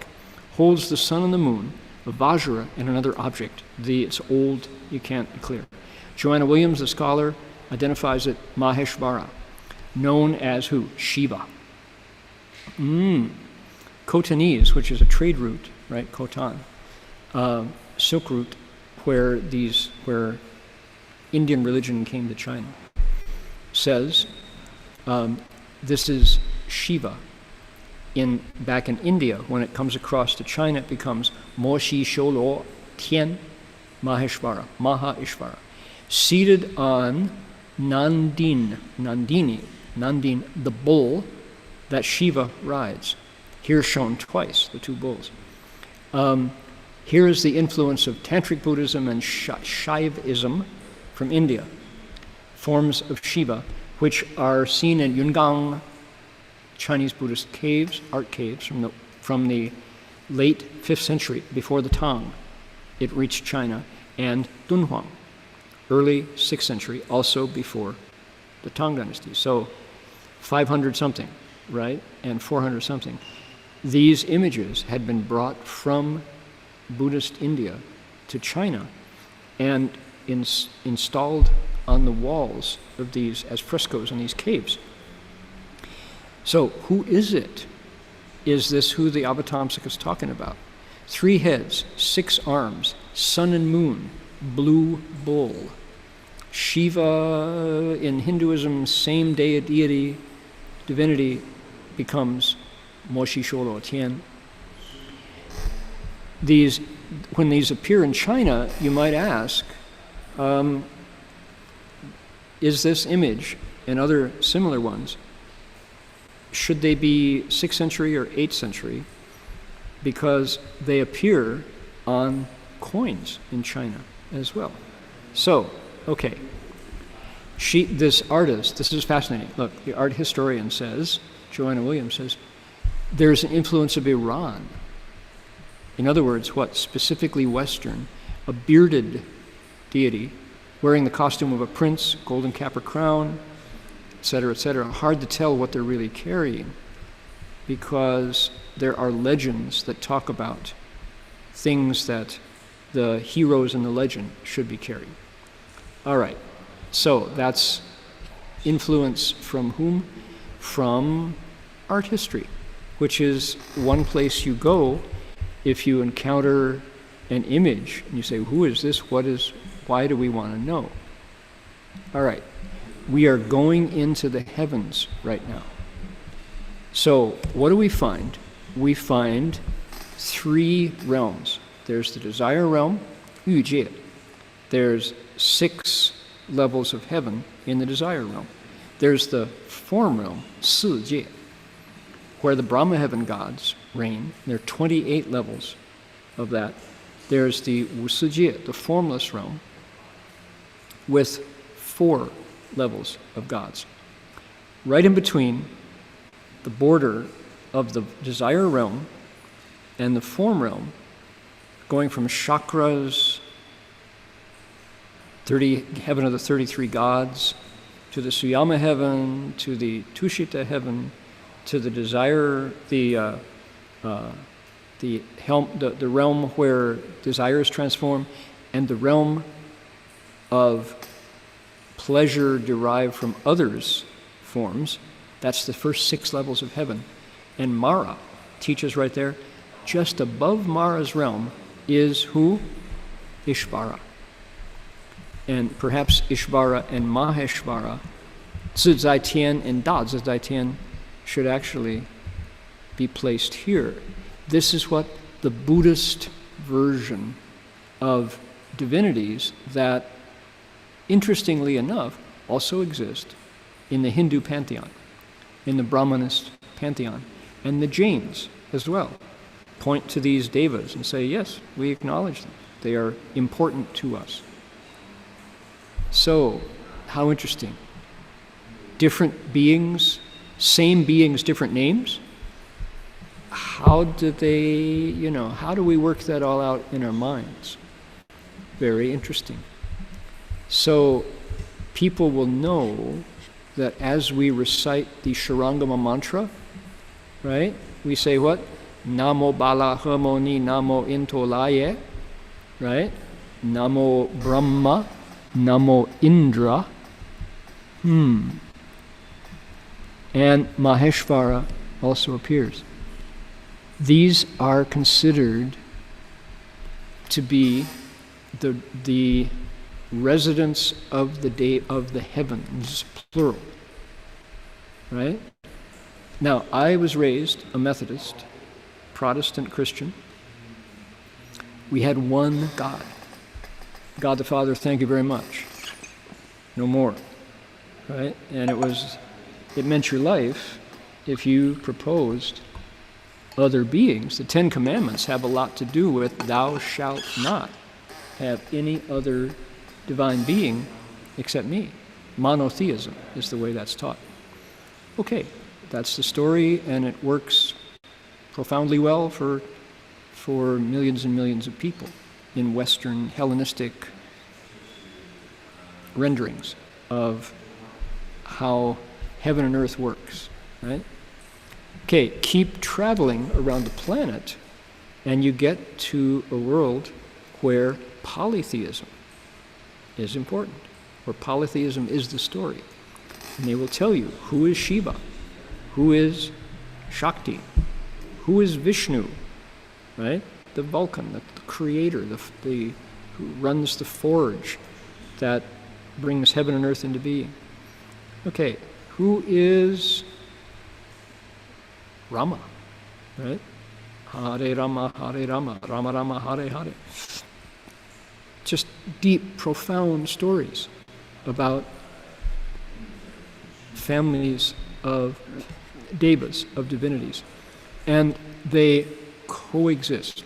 holds the sun and the moon, a vajra, and another object. It's old, you can't be clear. Joanna Williams, the scholar, identifies it Maheshvara, known as who? Shiva. Khotanese, which is a trade route, right? Khotan, Silk Route, where Indian religion came to China, says this is Shiva. Back in India, when it comes across to China, it becomes Moshi Sholo Tien Maheshvara, Maha-Ishvara, seated on Nandini, the bull that Shiva rides. Here shown twice, the two bulls. Here is the influence of Tantric Buddhism and Shaivism from India, forms of Shiva, which are seen in Yungang Chinese Buddhist caves, art caves from the late 5th century, before the Tang. It reached China, and Dunhuang, early 6th century, also before the Tang dynasty. So 500 something, right, and 400 something. These images had been brought from Buddhist India to China and installed on the walls of these as frescoes in these caves. So who is it? Is this who the Avatamsaka is talking about? 3 heads, 6 arms, sun and moon, blue bull. Shiva in Hinduism, same deity, divinity, becomes Moshi Sholo Tien. When these appear in China, you might ask, is this image and other similar ones, should they be 6th century or 8th century? Because they appear on coins in China as well. So, okay. This artist, this is fascinating. Look, the art historian says, Joanna Williams says, there's an influence of Iran. In other words, what? Specifically Western. A bearded deity wearing the costume of a prince, golden cap or crown, etc., etc. Hard to tell what they're really carrying, because there are legends that talk about things that the heroes in the legend should be carrying. All right, so that's influence from whom? From art history, which is one place you go if you encounter an image and you say, who is this? Why do we want to know? All right. We are going into the heavens right now. So what do we find? We find 3 realms. There's the desire realm, 欲界. There's 6 levels of heaven in the desire realm. There's the form realm, 四界, where the Brahma heaven gods reign. There are 28 levels of that. There's the 无世界, the formless realm, with 4 levels of gods. Right in between the border of the desire realm and the form realm, going from chakras, heaven of the 33 gods, to the Suyama heaven, to the Tushita heaven, to the desire, the realm where desire is transformed, and the realm of pleasure derived from others' forms, That's the first 6 levels of heaven. And Mara teaches right there, just above Mara's realm is who? Ishvara. And perhaps Ishvara and Maheshvara, Zizai Tian and Da Zizai Tian, should actually be placed here. This is what the Buddhist version of divinities that, interestingly enough, also exist in the Hindu pantheon, in the Brahmanist pantheon, and the Jains as well point to these devas and say, yes, we acknowledge them. They are important to us. So, how interesting. Different beings, same beings, different names. How do they, how do we work that all out in our minds? Very interesting. So, people will know that as we recite the Sharangama mantra, right? We say what? Namo Bala Harmoni Namo Intolaye, right? Namo Brahma, Namo Indra. And Maheshvara also appears. These are considered to be the residents of the day of the heavens, plural. Right? Now, I was raised a Methodist, Protestant Christian. We had one God. God the Father, thank you very much. No more. Right? And it meant your life if you proposed other beings. The 10 Commandments have a lot to do with thou shalt not have any other divine being except me. Monotheism is the way that's taught. Okay, that's the story, and it works profoundly well for millions and millions of people in Western Hellenistic renderings of how heaven and earth works, right? Okay, keep traveling around the planet, and you get to a world where polytheism is important, where polytheism is the story. And they will tell you who is Shiva, who is Shakti, who is Vishnu, right? The Vulcan, the creator, who runs the forge that brings heaven and earth into being. Okay, who is Rama, right? Hare Rama, Rama Rama, Hare Hare. Just deep, profound stories about families of devas, of divinities. And they coexist.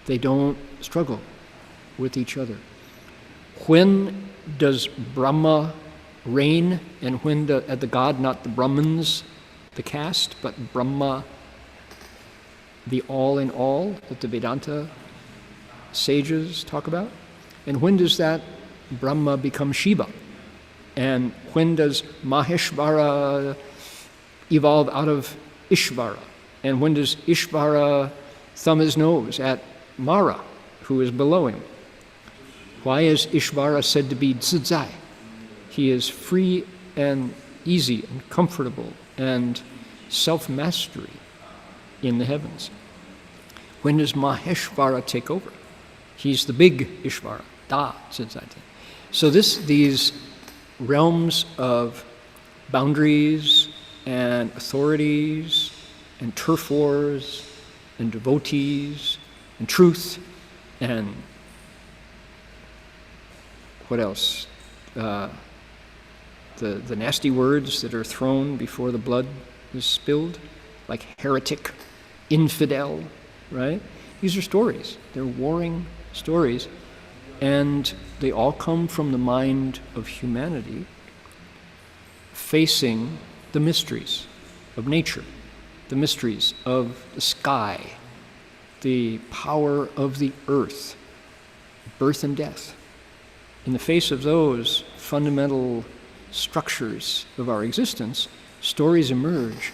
They don't struggle with each other. When does Brahma reign, and when the god, not the Brahmins, the caste, but Brahma, the all in all that the Vedanta sages talk about? And when does that Brahma become Shiva? And when does Maheshvara evolve out of Ishvara? And when does Ishvara thumb his nose at Mara, who is below him? Why is Ishvara said to be Zizai? He is free and easy and comfortable and self-mastery in the heavens. When does Maheshvara take over? He's the big Ishvara, Da Zizai. So these realms of boundaries and authorities and turf wars and devotees and truth and what else? The nasty words that are thrown before the blood is spilled, like heretic, infidel, right? These are stories. They're warring stories, and they all come from the mind of humanity facing the mysteries of nature, the mysteries of the sky, the power of the earth, birth and death. In the face of those fundamental structures of our existence, stories emerge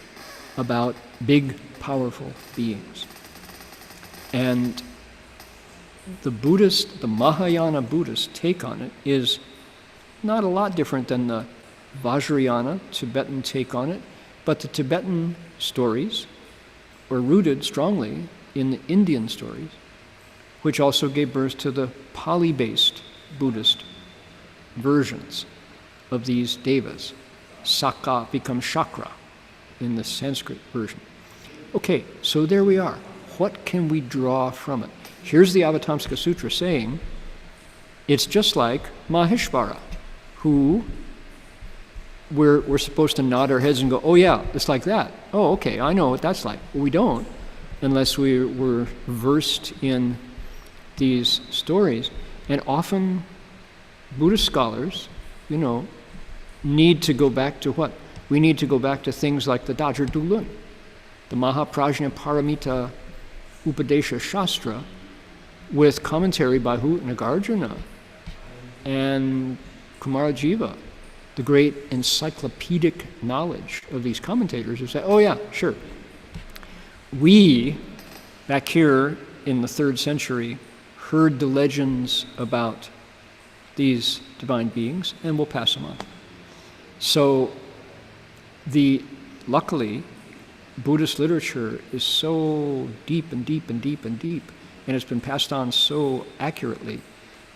about big, powerful beings. And the Mahayana Buddhist take on it is not a lot different than the Vajrayana Tibetan take on it, but the Tibetan stories were rooted strongly in the Indian stories, which also gave birth to the Pali-based Buddhist versions of these devas. Saka becomes chakra in the Sanskrit version. Okay, so there we are. What can we draw from it? Here's the Avatamsaka Sutra saying, it's just like Maheshvara, who we're supposed to nod our heads and go, oh yeah, it's like that. Oh, okay, I know what that's like. We don't, unless we were versed in these stories. And often Buddhist scholars, need to go back to what? We need to go back to things like the Dajra Dulun, the Mahaprajna Paramita Upadesha Shastra, with commentary by who? Nagarjuna and Kumarajiva, the great encyclopedic knowledge of these commentators who say, oh yeah, sure. We, back here in the 3rd century, heard the legends about these divine beings, and we'll pass them on. So luckily, Buddhist literature is so deep and deep and deep and deep, and it's been passed on so accurately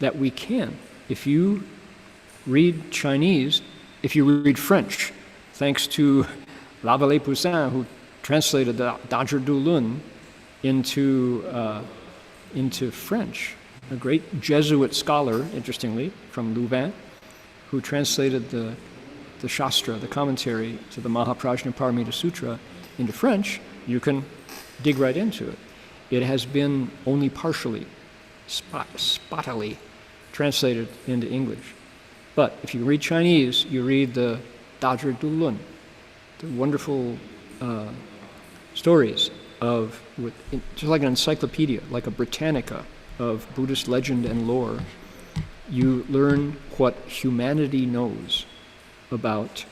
that we can. If you read Chinese, if you read French, thanks to Lavallée Poussin, who translated the Dajra Dulun into French, a great Jesuit scholar, interestingly, from Louvain, who translated the Shastra, the commentary to the Mahaprajna Paramita Sutra into French, you can dig right into it. It has been only partially, spottily translated into English. But if you read Chinese, you read the Dajra Dulun, the wonderful stories just like an encyclopedia, like a Britannica of Buddhist legend and lore. You learn what humanity knows about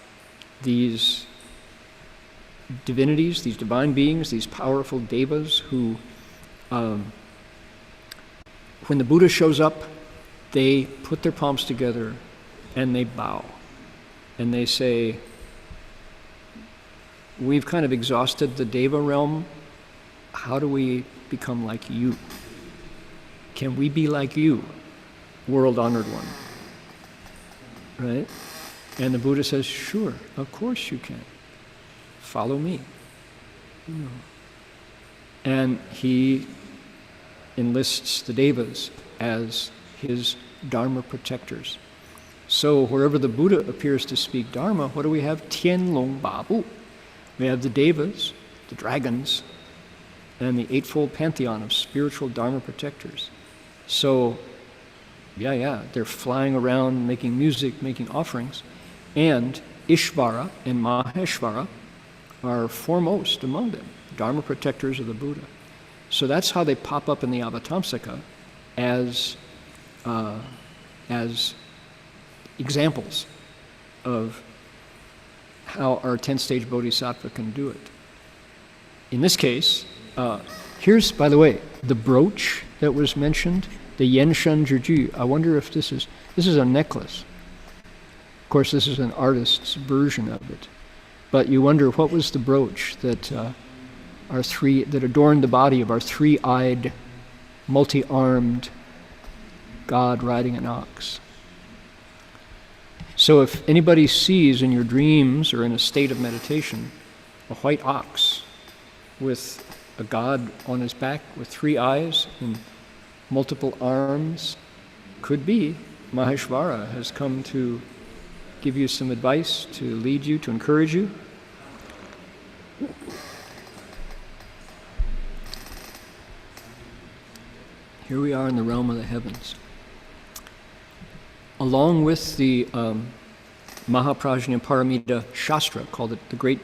these divinities, these divine beings, these powerful devas who, when the Buddha shows up, they put their palms together and they bow. And they say, we've kind of exhausted the deva realm. How do we become like you? Can we be like you, world-honored one? Right? And the Buddha says, sure, of course you can. Follow me. And he enlists the devas as his Dharma protectors. So wherever the Buddha appears to speak Dharma, what do we have? Tianlong Babu. We have the devas, the dragons, and the eightfold pantheon of spiritual Dharma protectors. So, they're flying around, making music, making offerings. And Ishvara and Maheshvara are foremost among them, Dharma protectors of the Buddha. So that's how they pop up in the Avatamsaka as examples of how our 10th-stage bodhisattva can do it. In this case, here's, by the way, the brooch that was mentioned, the Yenshen Zhiju. I wonder if this is a necklace. Of course, this is an artist's version of it. But you wonder, what was the brooch that adorned the body of our three-eyed, multi-armed God riding an ox? So if anybody sees in your dreams or in a state of meditation a white ox with a God on his back with three eyes and multiple arms, could be Maheshvara has come to give you some advice, to lead you, to encourage you. Here we are in the realm of the heavens. Along with the Mahaprajna Paramita Shastra, called it the Great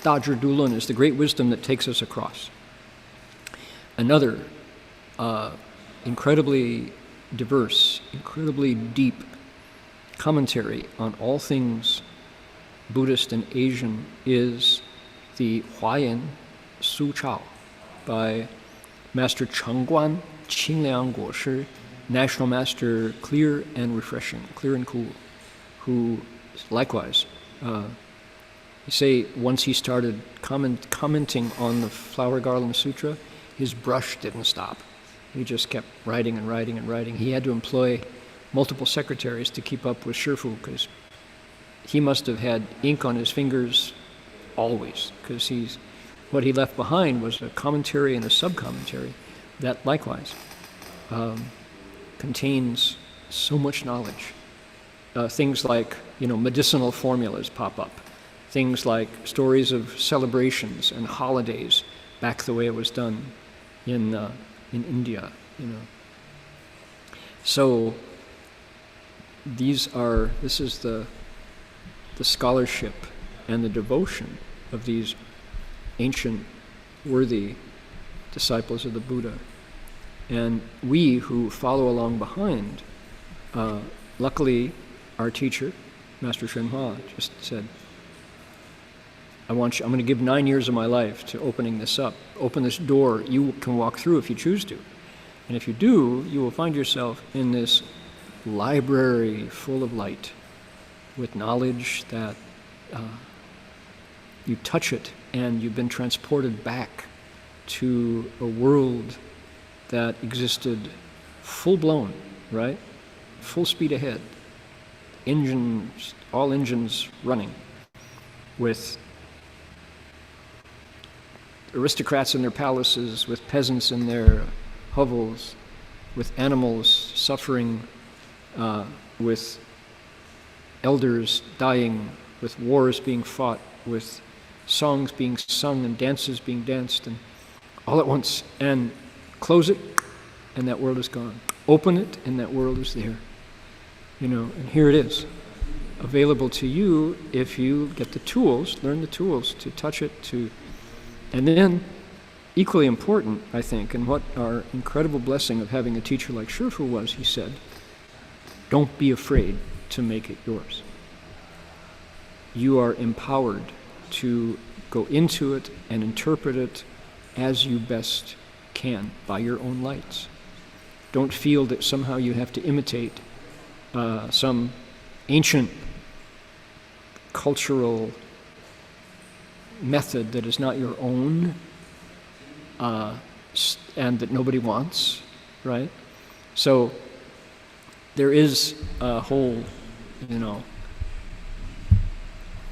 Dajra Dulun, is the great wisdom that takes us across. Another incredibly diverse, incredibly deep commentary on all things Buddhist and Asian is the Huayan Su Chao by Master Chengguan Qingliang Guoshi, National Master Clear and Refreshing, Clear and Cool, who likewise You say once he started commenting on the Flower Garland Sutra, his brush didn't stop. He just kept writing and writing and writing. He had to employ multiple secretaries to keep up with Shifu, because he must have had ink on his fingers always, because what he left behind was a commentary and a sub-commentary that likewise contains so much knowledge. Things like, medicinal formulas pop up. Things like stories of celebrations and holidays back the way it was done in India, So this is the scholarship and the devotion of these ancient, worthy disciples of the Buddha. And we who follow along behind, luckily our teacher, Master Shenhua, just said, I'm going to give 9 years of my life to opening this up. Open this door. You can walk through if you choose to. And if you do, you will find yourself in this library full of light with knowledge that you touch it and you've been transported back to a world that existed full-blown, right? Full speed ahead. All engines running, with aristocrats in their palaces, with peasants in their hovels, with animals suffering, with elders dying, with wars being fought, with songs being sung and dances being danced, and all at once. And close it, and that world is gone. Open it, and that world is there. And here it is, available to you if you get the tools, learn the tools to touch it, and then, equally important, I think, and what our incredible blessing of having a teacher like Shifu was, he said, don't be afraid to make it yours. You are empowered to go into it and interpret it as you best can, by your own lights. Don't feel that somehow you have to imitate some ancient cultural method that is not your own, and that nobody wants, right? So there is a whole,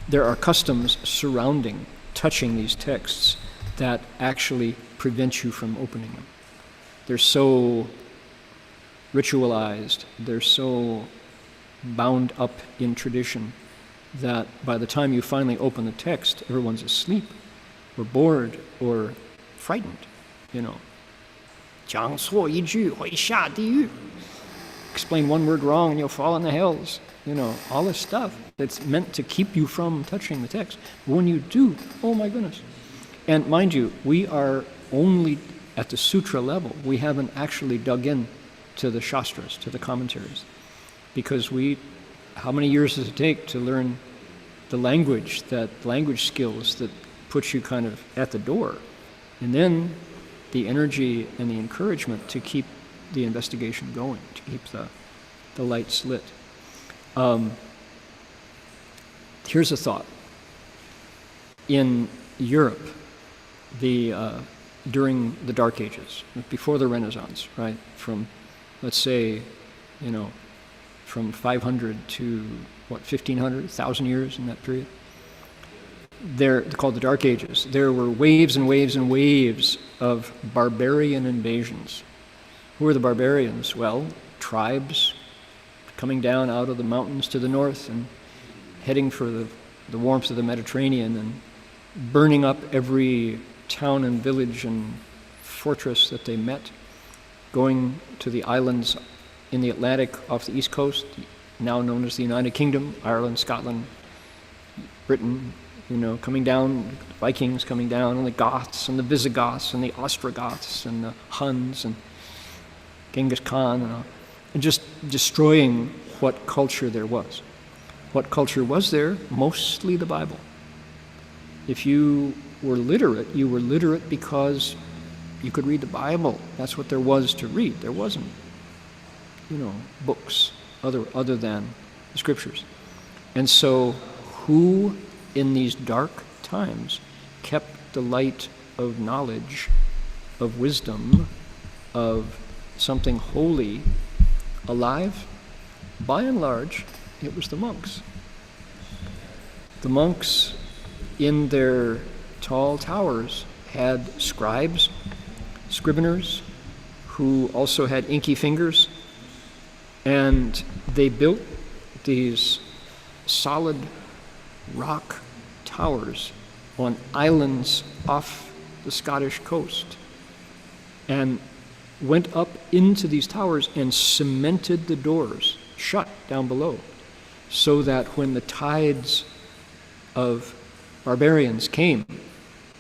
there are customs surrounding touching these texts that actually prevent you from opening them. They're so ritualized, they're so bound up in tradition that by the time you finally open the text, everyone's asleep or bored or frightened, 讲错一句会下地狱. Explain one word wrong and you'll fall in the hells. All this stuff that's meant to keep you from touching the text. But when you do, oh my goodness. And mind you, we are only at the sutra level. We haven't actually dug in to the shastras, to the commentaries. Because how many years does it take to learn the language skills that put you kind of at the door? And then the energy and the encouragement to keep the investigation going, to keep the lights lit. Here's a thought. In Europe, during the Dark Ages, before the Renaissance, right, from, let's say, from 500 to, 1,500, 1,000 years in that period. They're called the Dark Ages. There were waves and waves and waves of barbarian invasions. Who are the barbarians? Well, tribes coming down out of the mountains to the north and heading for the warmth of the Mediterranean and burning up every town and village and fortress that they met, going to the islands in the Atlantic off the east coast, now known as the United Kingdom, Ireland, Scotland, Britain, coming down, Vikings coming down, and the Goths and the Visigoths and the Ostrogoths and the Huns and Genghis Khan, and just destroying what culture there was. What culture was there? Mostly the Bible. If you were literate because you could read the Bible. That's what there was to read. There wasn't, books other than the scriptures. And so who in these dark times kept the light of knowledge, of wisdom, of something holy alive? By and large, it was the monks. The monks in their tall towers had scribes, scriveners, who also had inky fingers, and they built these solid rock towers on islands off the Scottish coast, and went up into these towers and cemented the doors shut down below, so that when the tides of barbarians came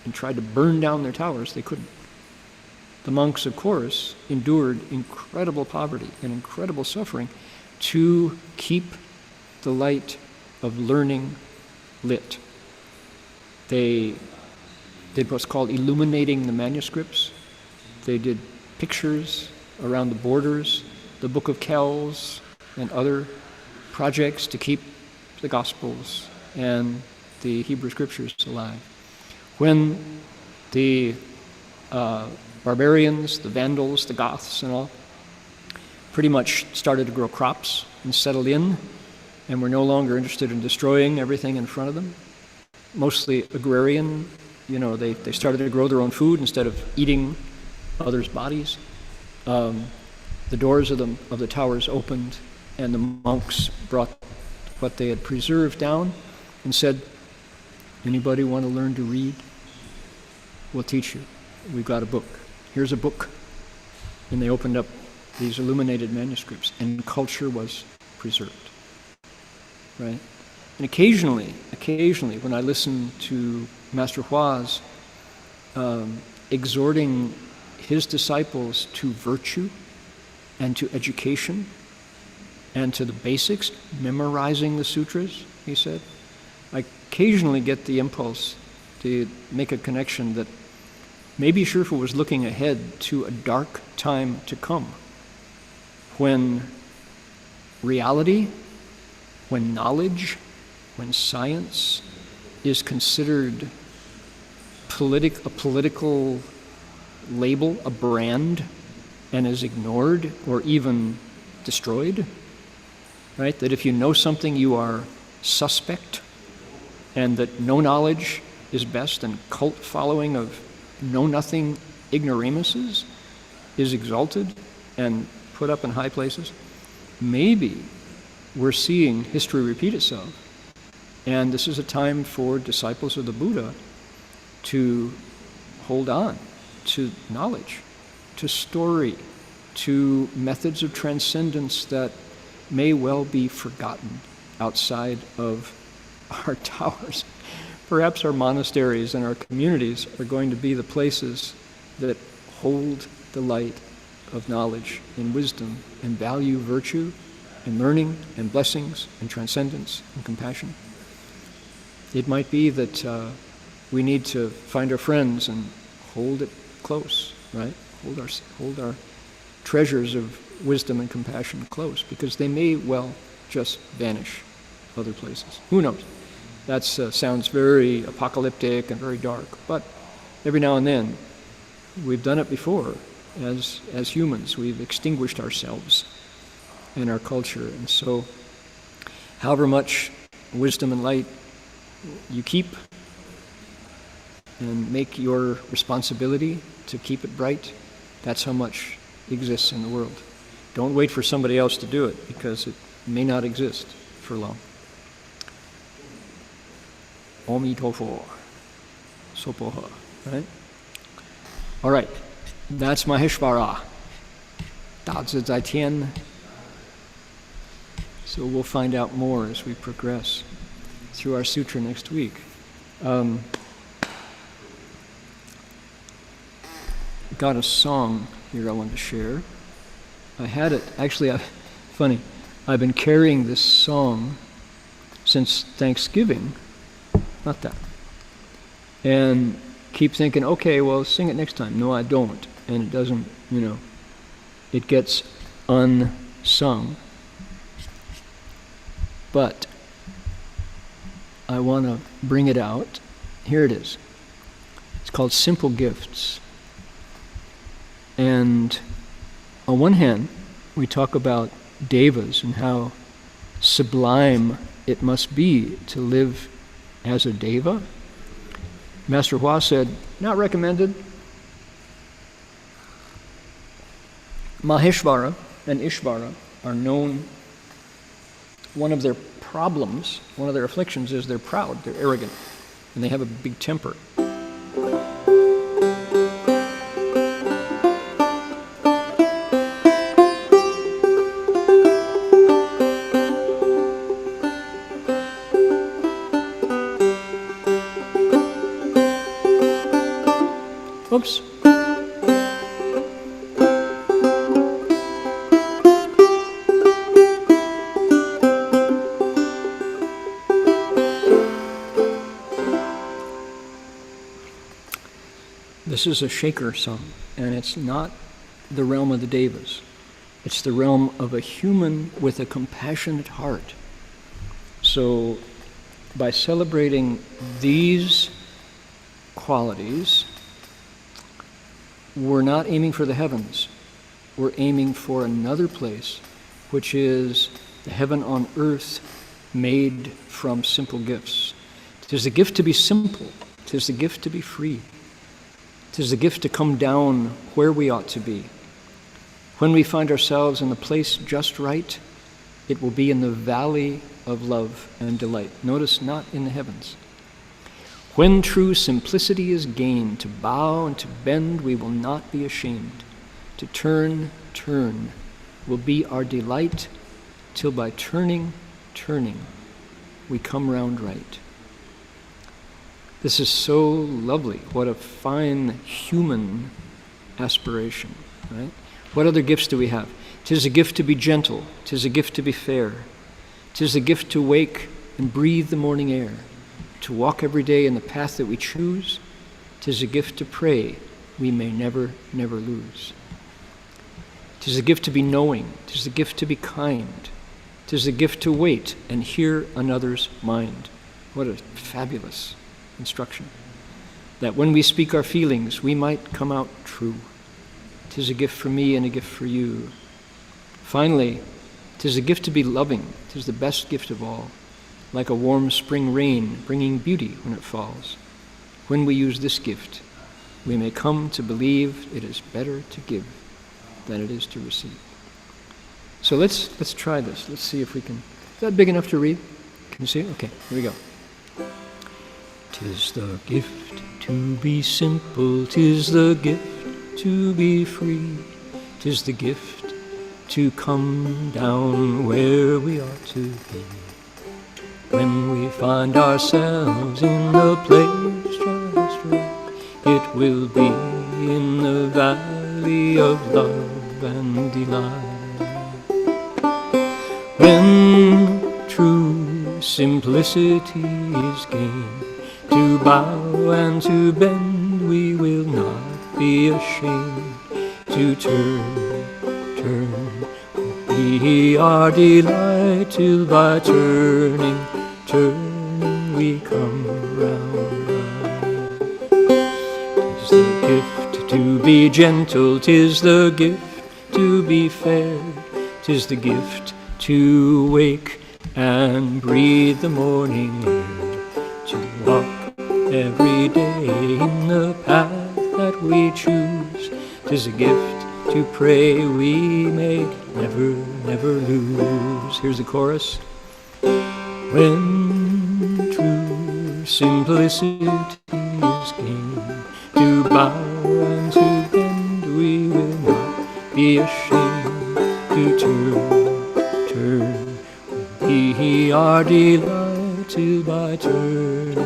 and tried to burn down their towers, they couldn't. The monks, of course, endured incredible poverty and incredible suffering to keep the light of learning lit. They did what's called illuminating the manuscripts. They did pictures around the borders, the Book of Kells, and other projects to keep the Gospels and the Hebrew Scriptures alive. When the barbarians, the Vandals, the Goths and all, pretty much started to grow crops and settled in, and were no longer interested in destroying everything in front of them, mostly agrarian, they started to grow their own food instead of eating others' bodies. The doors of the towers opened, and the monks brought what they had preserved down and said, "Anybody want to learn to read? We'll teach you. We've got a book. Here's a book." And they opened up these illuminated manuscripts, and culture was preserved. Right? And occasionally, when I listen to Master Hua's exhorting his disciples to virtue and to education and to the basics, memorizing the sutras, he said, I occasionally get the impulse to make a connection that maybe Shifu was looking ahead to a dark time to come, when reality, when knowledge, when science is considered a political label, a brand, and is ignored or even destroyed, right? That if you know something, you are suspect, and that no knowledge is best, and cult following of know-nothing ignoramuses is exalted and put up in high places. Maybe we're seeing history repeat itself, and this is a time for disciples of the Buddha to hold on to knowledge, to story, to methods of transcendence that may well be forgotten outside of our towers. Perhaps our monasteries and our communities are going to be the places that hold the light of knowledge and wisdom and value virtue and learning and blessings and transcendence and compassion. It might be that we need to find our friends and hold it close, right? Hold our treasures of wisdom and compassion close, because they may well just vanish other places. Who knows? That sounds very apocalyptic and very dark, but every now and then, we've done it before. As humans, we've extinguished ourselves and our culture, and so however much wisdom and light you keep and make your responsibility to keep it bright, that's how much exists in the world. Don't wait for somebody else to do it, because it may not exist for long. Omi Tofo, Sopoha, right? All right, that's Maheshvara. Dazi Zaitian. So we'll find out more as we progress through our sutra next week. Got a song here I want to share. I had it, actually, funny, I've been carrying this song since Thanksgiving, not that, and keep thinking, okay, well, sing it next time. No, I don't, and it doesn't, it gets unsung. But I want to bring it out. Here it is. It's called Simple Gifts. And on one hand, we talk about devas and how sublime it must be to live as a deva. Master Hua said, not recommended. Maheshvara and Ishvara are known. One of their problems, one of their afflictions is they're proud, they're arrogant, and they have a big temper. Oops. This is a shaker song, and it's not the realm of the devas. It's the realm of a human with a compassionate heart. So by celebrating these qualities, we're not aiming for the heavens. We're aiming for another place, which is the heaven on earth made from simple gifts. 'Tis the gift to be simple. 'Tis the gift to be free. 'Tis the gift to come down where we ought to be. When we find ourselves in the place just right, it will be in the valley of love and delight. Notice, not in the heavens. When true simplicity is gained, to bow and to bend we will not be ashamed. To turn will be our delight, till by turning, we come round right. This is so lovely. What a fine human aspiration, right? What other gifts do we have? 'Tis a gift to be gentle. 'Tis a gift to be fair. 'Tis a gift to wake and breathe the morning air. To walk every day in the path that we choose. 'Tis a gift to pray we may never lose. 'Tis a gift to be knowing. 'Tis a gift to be kind. 'Tis a gift to wait and hear another's mind. What a fabulous instruction. That when we speak our feelings, we might come out true. 'Tis a gift for me and a gift for you. Finally, 'tis a gift to be loving. 'Tis the best gift of all. Like a warm spring rain, bringing beauty when it falls. When we use this gift, we may come to believe it is better to give than it is to receive. So let's try this. Let's see if we can. Is that big enough to read? Can you see it? Okay, here we go. 'Tis the gift to be simple, 'tis the gift to be free, 'tis the gift to come down where we ought to be. When we find ourselves in the place just right, it will be in the valley of love and delight. When true simplicity is gained, to bow and to bend we will not be ashamed. To turn will be our delight, till by turning we come round right. 'Tis the gift to be gentle, 'tis the gift to be fair, 'tis the gift to wake and breathe the morning air, to walk every day in the path that we choose. 'Tis a gift to pray we may never lose. Here's the chorus. When true simplicity is gained, to bow and to bend we will not be ashamed. To turn will be our delight, till by turning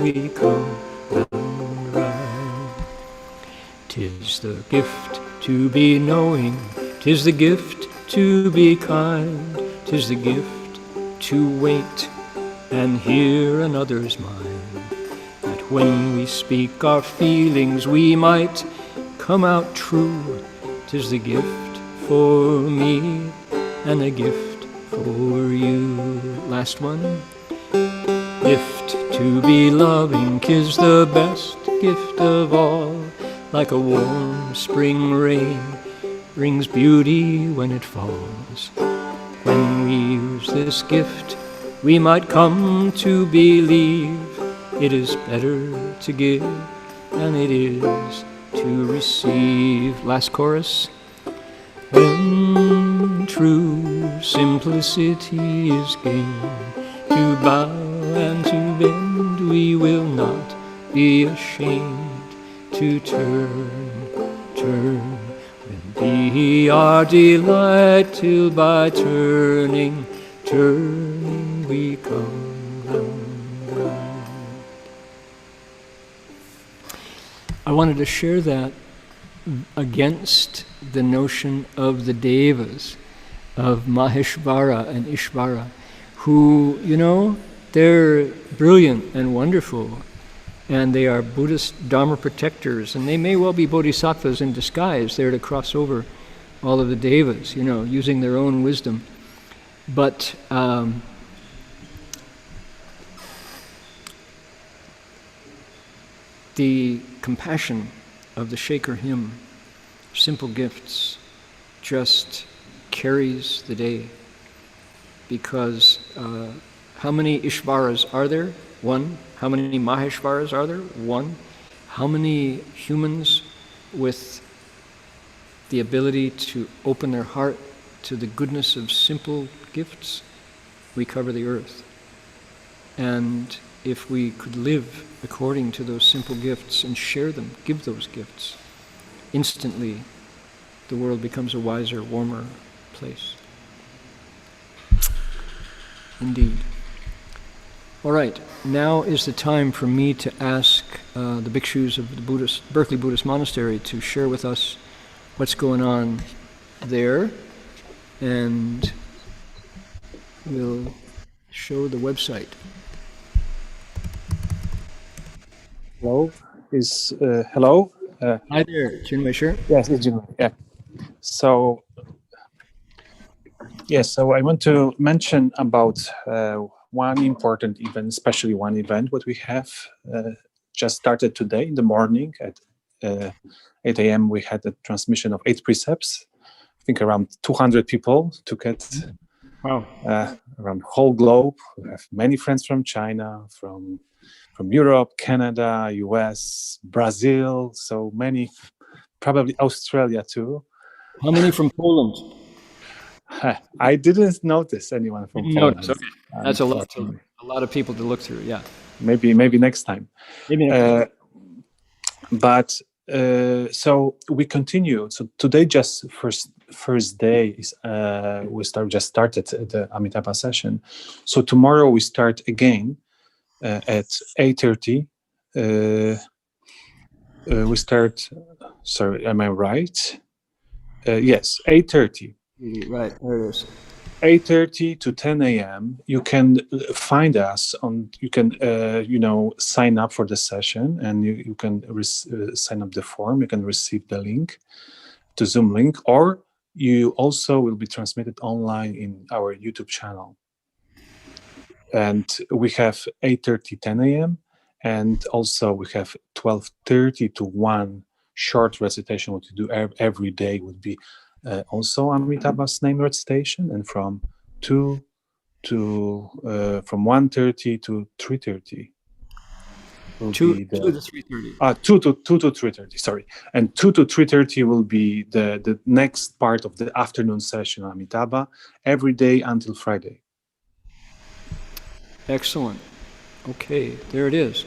we come round right. 'Tis the gift to be knowing, 'tis the gift to be kind, 'tis the gift to wait and hear another's mind, that when we speak our feelings we might come out true. 'Tis the gift for me and a gift for you. Last one. Gift to be loving 'tis the best gift of all. Like a warm spring rain brings beauty when it falls. When we use this gift, we might come to believe it is better to give than it is to receive. Last chorus. When true simplicity is gained, to bow and to bend, we will not be ashamed to turn, and be our delight, till by turning, we come round. I wanted to share that against the notion of the devas, of Maheshvara and Ishvara, who, they're brilliant and wonderful, and they are Buddhist Dharma protectors, and they may well be bodhisattvas in disguise, there to cross over all of the devas, using their own wisdom. But the compassion of the Shaker hymn, simple gifts, just carries the day. Because how many Ishvaras are there? One. How many Maheshvaras are there? One. How many humans with the ability to open their heart to the goodness of simple gifts? We cover the earth. And if we could live according to those simple gifts and share them, give those gifts, instantly the world becomes a wiser, warmer place. Indeed. All right, now is the time for me to ask the bhikshus of the Berkeley Buddhist Monastery to share with us what's going on there, and we'll show the website. Hello. Hello. Hi there, Chinmay, sure. Yes, it's Chinmay. Yeah. So I want to mention about one important event, especially one event what we have just started today in the morning at 8 a.m. We had a transmission of 8 precepts. I think around 200 people took it. Wow. Around the whole globe. We have many friends from China, from Europe, Canada, US, Brazil, so many, probably Australia too. How many from Poland? I didn't notice anyone from Poland. Notice, okay. That's a lot of people to look through, yeah. Maybe next time. But so we continue. So today, just first day is we started the Amitabha session. So tomorrow we start again. At 8:30, we start. Sorry, am I right? Yes, 8:30. Right, there it is. 8:30 to 10 a.m. You can find us on. You can sign up for the session, and you can sign up the form. You can receive the link, the Zoom link, or you also will be transmitted online in our YouTube channel. And we have 8:30, 10 a.m. And also we have 12:30 to 1 short recitation. What you do every day would be also Amitabha's name recitation. And from 1:30 to 3:30. 2 to 3:30. 2 to 3:30, sorry. And 2 to 3:30 will be the next part of the afternoon session Amitabha, every day until Friday. Excellent. Okay, there it is.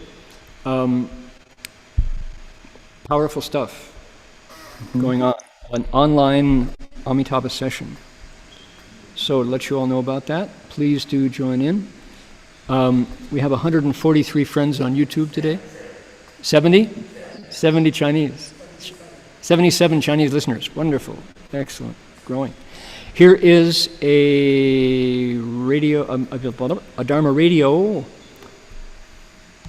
Powerful stuff going on. An online Amitabha session. So to let you all know about that, please do join in. We have 143 friends on YouTube today. 70? 70 Chinese. 77 Chinese listeners. Wonderful. Excellent. Growing. Here is a Dharma Radio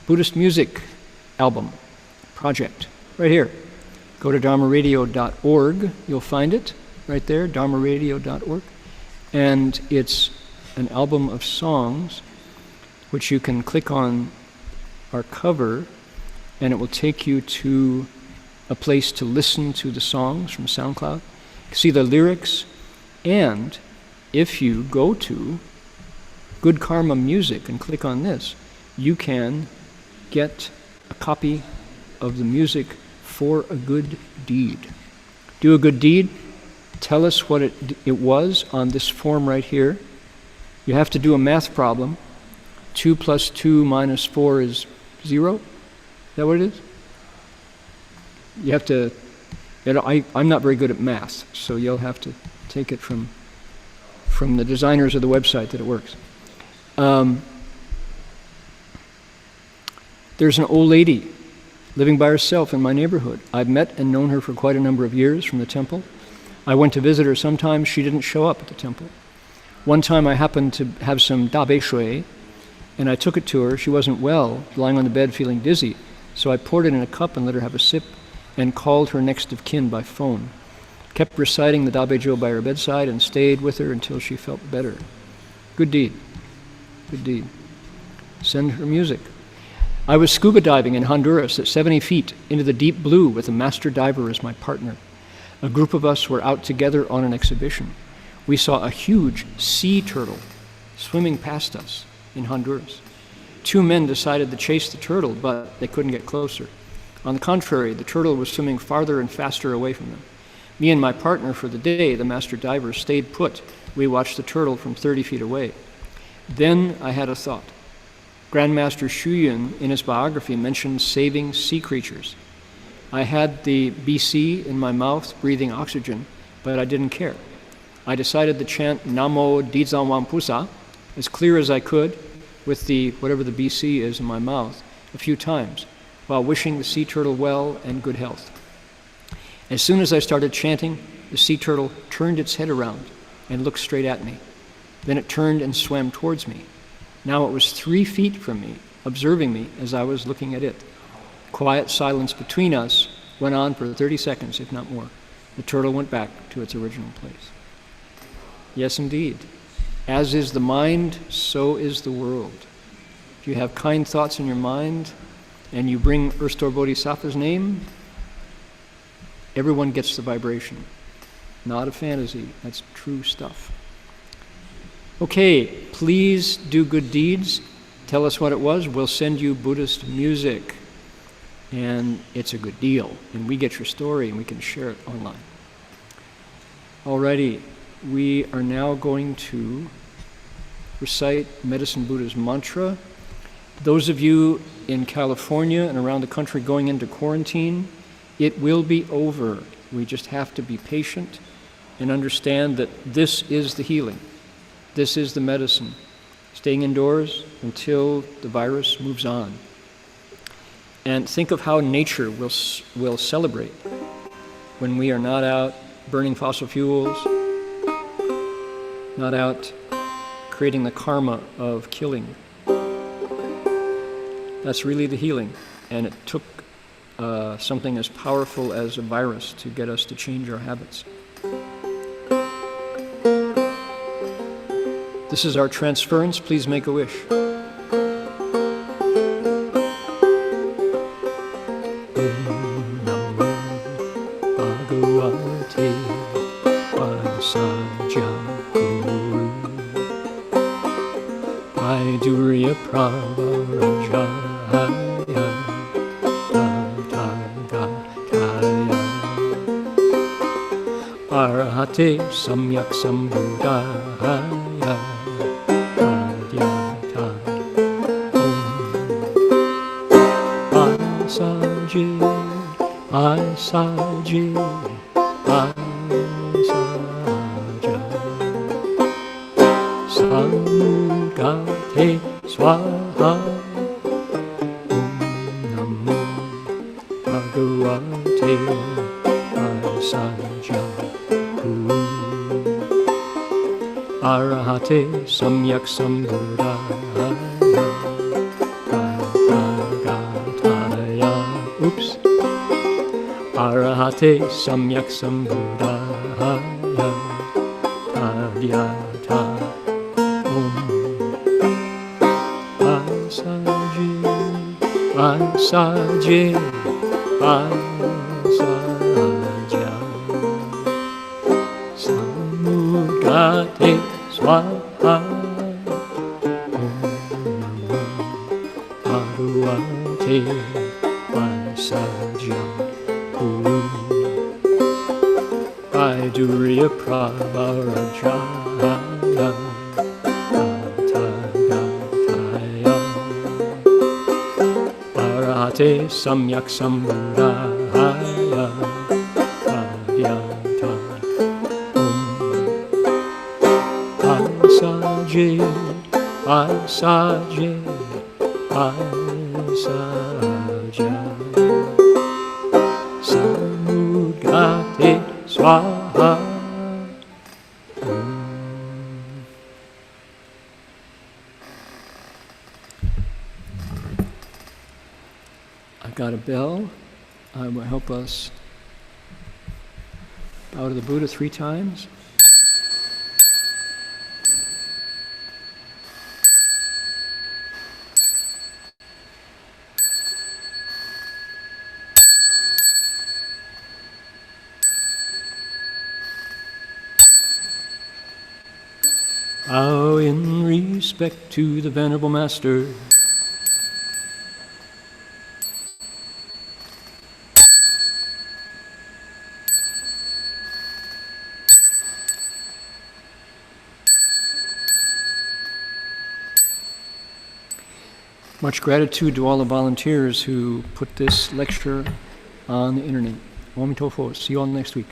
Buddhist music album project right here. Go to dharmaradio.org. You'll find it right there, dharmaradio.org. And it's an album of songs which you can click on our cover, and it will take you to a place to listen to the songs from SoundCloud, see the lyrics, and if you go to Good Karma Music and click on this, you can get a copy of the music for a good deed. Do a good deed. Tell us what it was on this form right here. You have to do a math problem. 2 plus 2 minus 4 is 0. Is that what it is? You have to, I'm not very good at math, so you'll have to take it from the designers of the website that it works. There's an old lady living by herself in my neighborhood. I've met and known her for quite a number of years from the temple. I went to visit her sometimes. She didn't show up at the temple. One time I happened to have some dabe shui, and I took it to her. She wasn't well, lying on the bed feeling dizzy, so I poured it in a cup and let her have a sip and called her next of kin by phone. Kept reciting the dabe-jo by her bedside and stayed with her until she felt better. Good deed. Good deed. Send her music. I was scuba diving in Honduras at 70 feet into the deep blue with a master diver as my partner. A group of us were out together on an exhibition. We saw a huge sea turtle swimming past us in Honduras. 2 men decided to chase the turtle, but they couldn't get closer. On the contrary, the turtle was swimming farther and faster away from them. Me and my partner for the day, the master diver, stayed put. We watched the turtle from 30 feet away. Then I had a thought. Grandmaster Shuyun, in his biography, mentioned saving sea creatures. I had the BC in my mouth, breathing oxygen, but I didn't care. I decided to chant Namo Dizan Wampusa as clear as I could with the whatever the BC is in my mouth a few times, while wishing the sea turtle well and good health. As soon as I started chanting, the sea turtle turned its head around and looked straight at me. Then it turned and swam towards me. Now it was 3 feet from me, observing me as I was looking at it. Quiet silence between us went on for 30 seconds, if not more. The turtle went back to its original place. Yes, indeed. As is the mind, so is the world. If you have kind thoughts in your mind, and you bring Earthstore Bodhisattva's name, everyone gets the vibration. Not a fantasy, that's true stuff. Okay, please do good deeds. Tell us what it was. We'll send you Buddhist music. And it's a good deal. And we get your story and we can share it online. Alrighty, we are now going to recite Medicine Buddha's mantra. Those of you in California and around the country going into quarantine, it will be over. We just have to be patient and understand that this is the healing. This is the medicine. Staying indoors until the virus moves on. And think of how nature will celebrate when we are not out burning fossil fuels, not out creating the karma of killing. That's really the healing. And it took something as powerful as a virus to get us to change our habits. This is our transference. Please make a wish. Arahate Samyak Sambuddhaya Adhyata Om Asaji Samgate Swaha Om Namo Bhagavate Asaja Arahate Samyak Sambuddhaya Tathagata. Oops. Arahate Samyak Sambuddhaya Tathagata. Om Asaje, asaja, samudate swaha, aruvate asaja, Vaiduriya pravarajaya, Arahate samyak samudaya, adyata asaje, asaje, asaja, samudate swaha. I've got a bell. I will help us bow to the Buddha 3 times. Bow in respect to the Venerable Master. Much gratitude to all the volunteers who put this lecture on the internet. Om Tofo. See you all next week.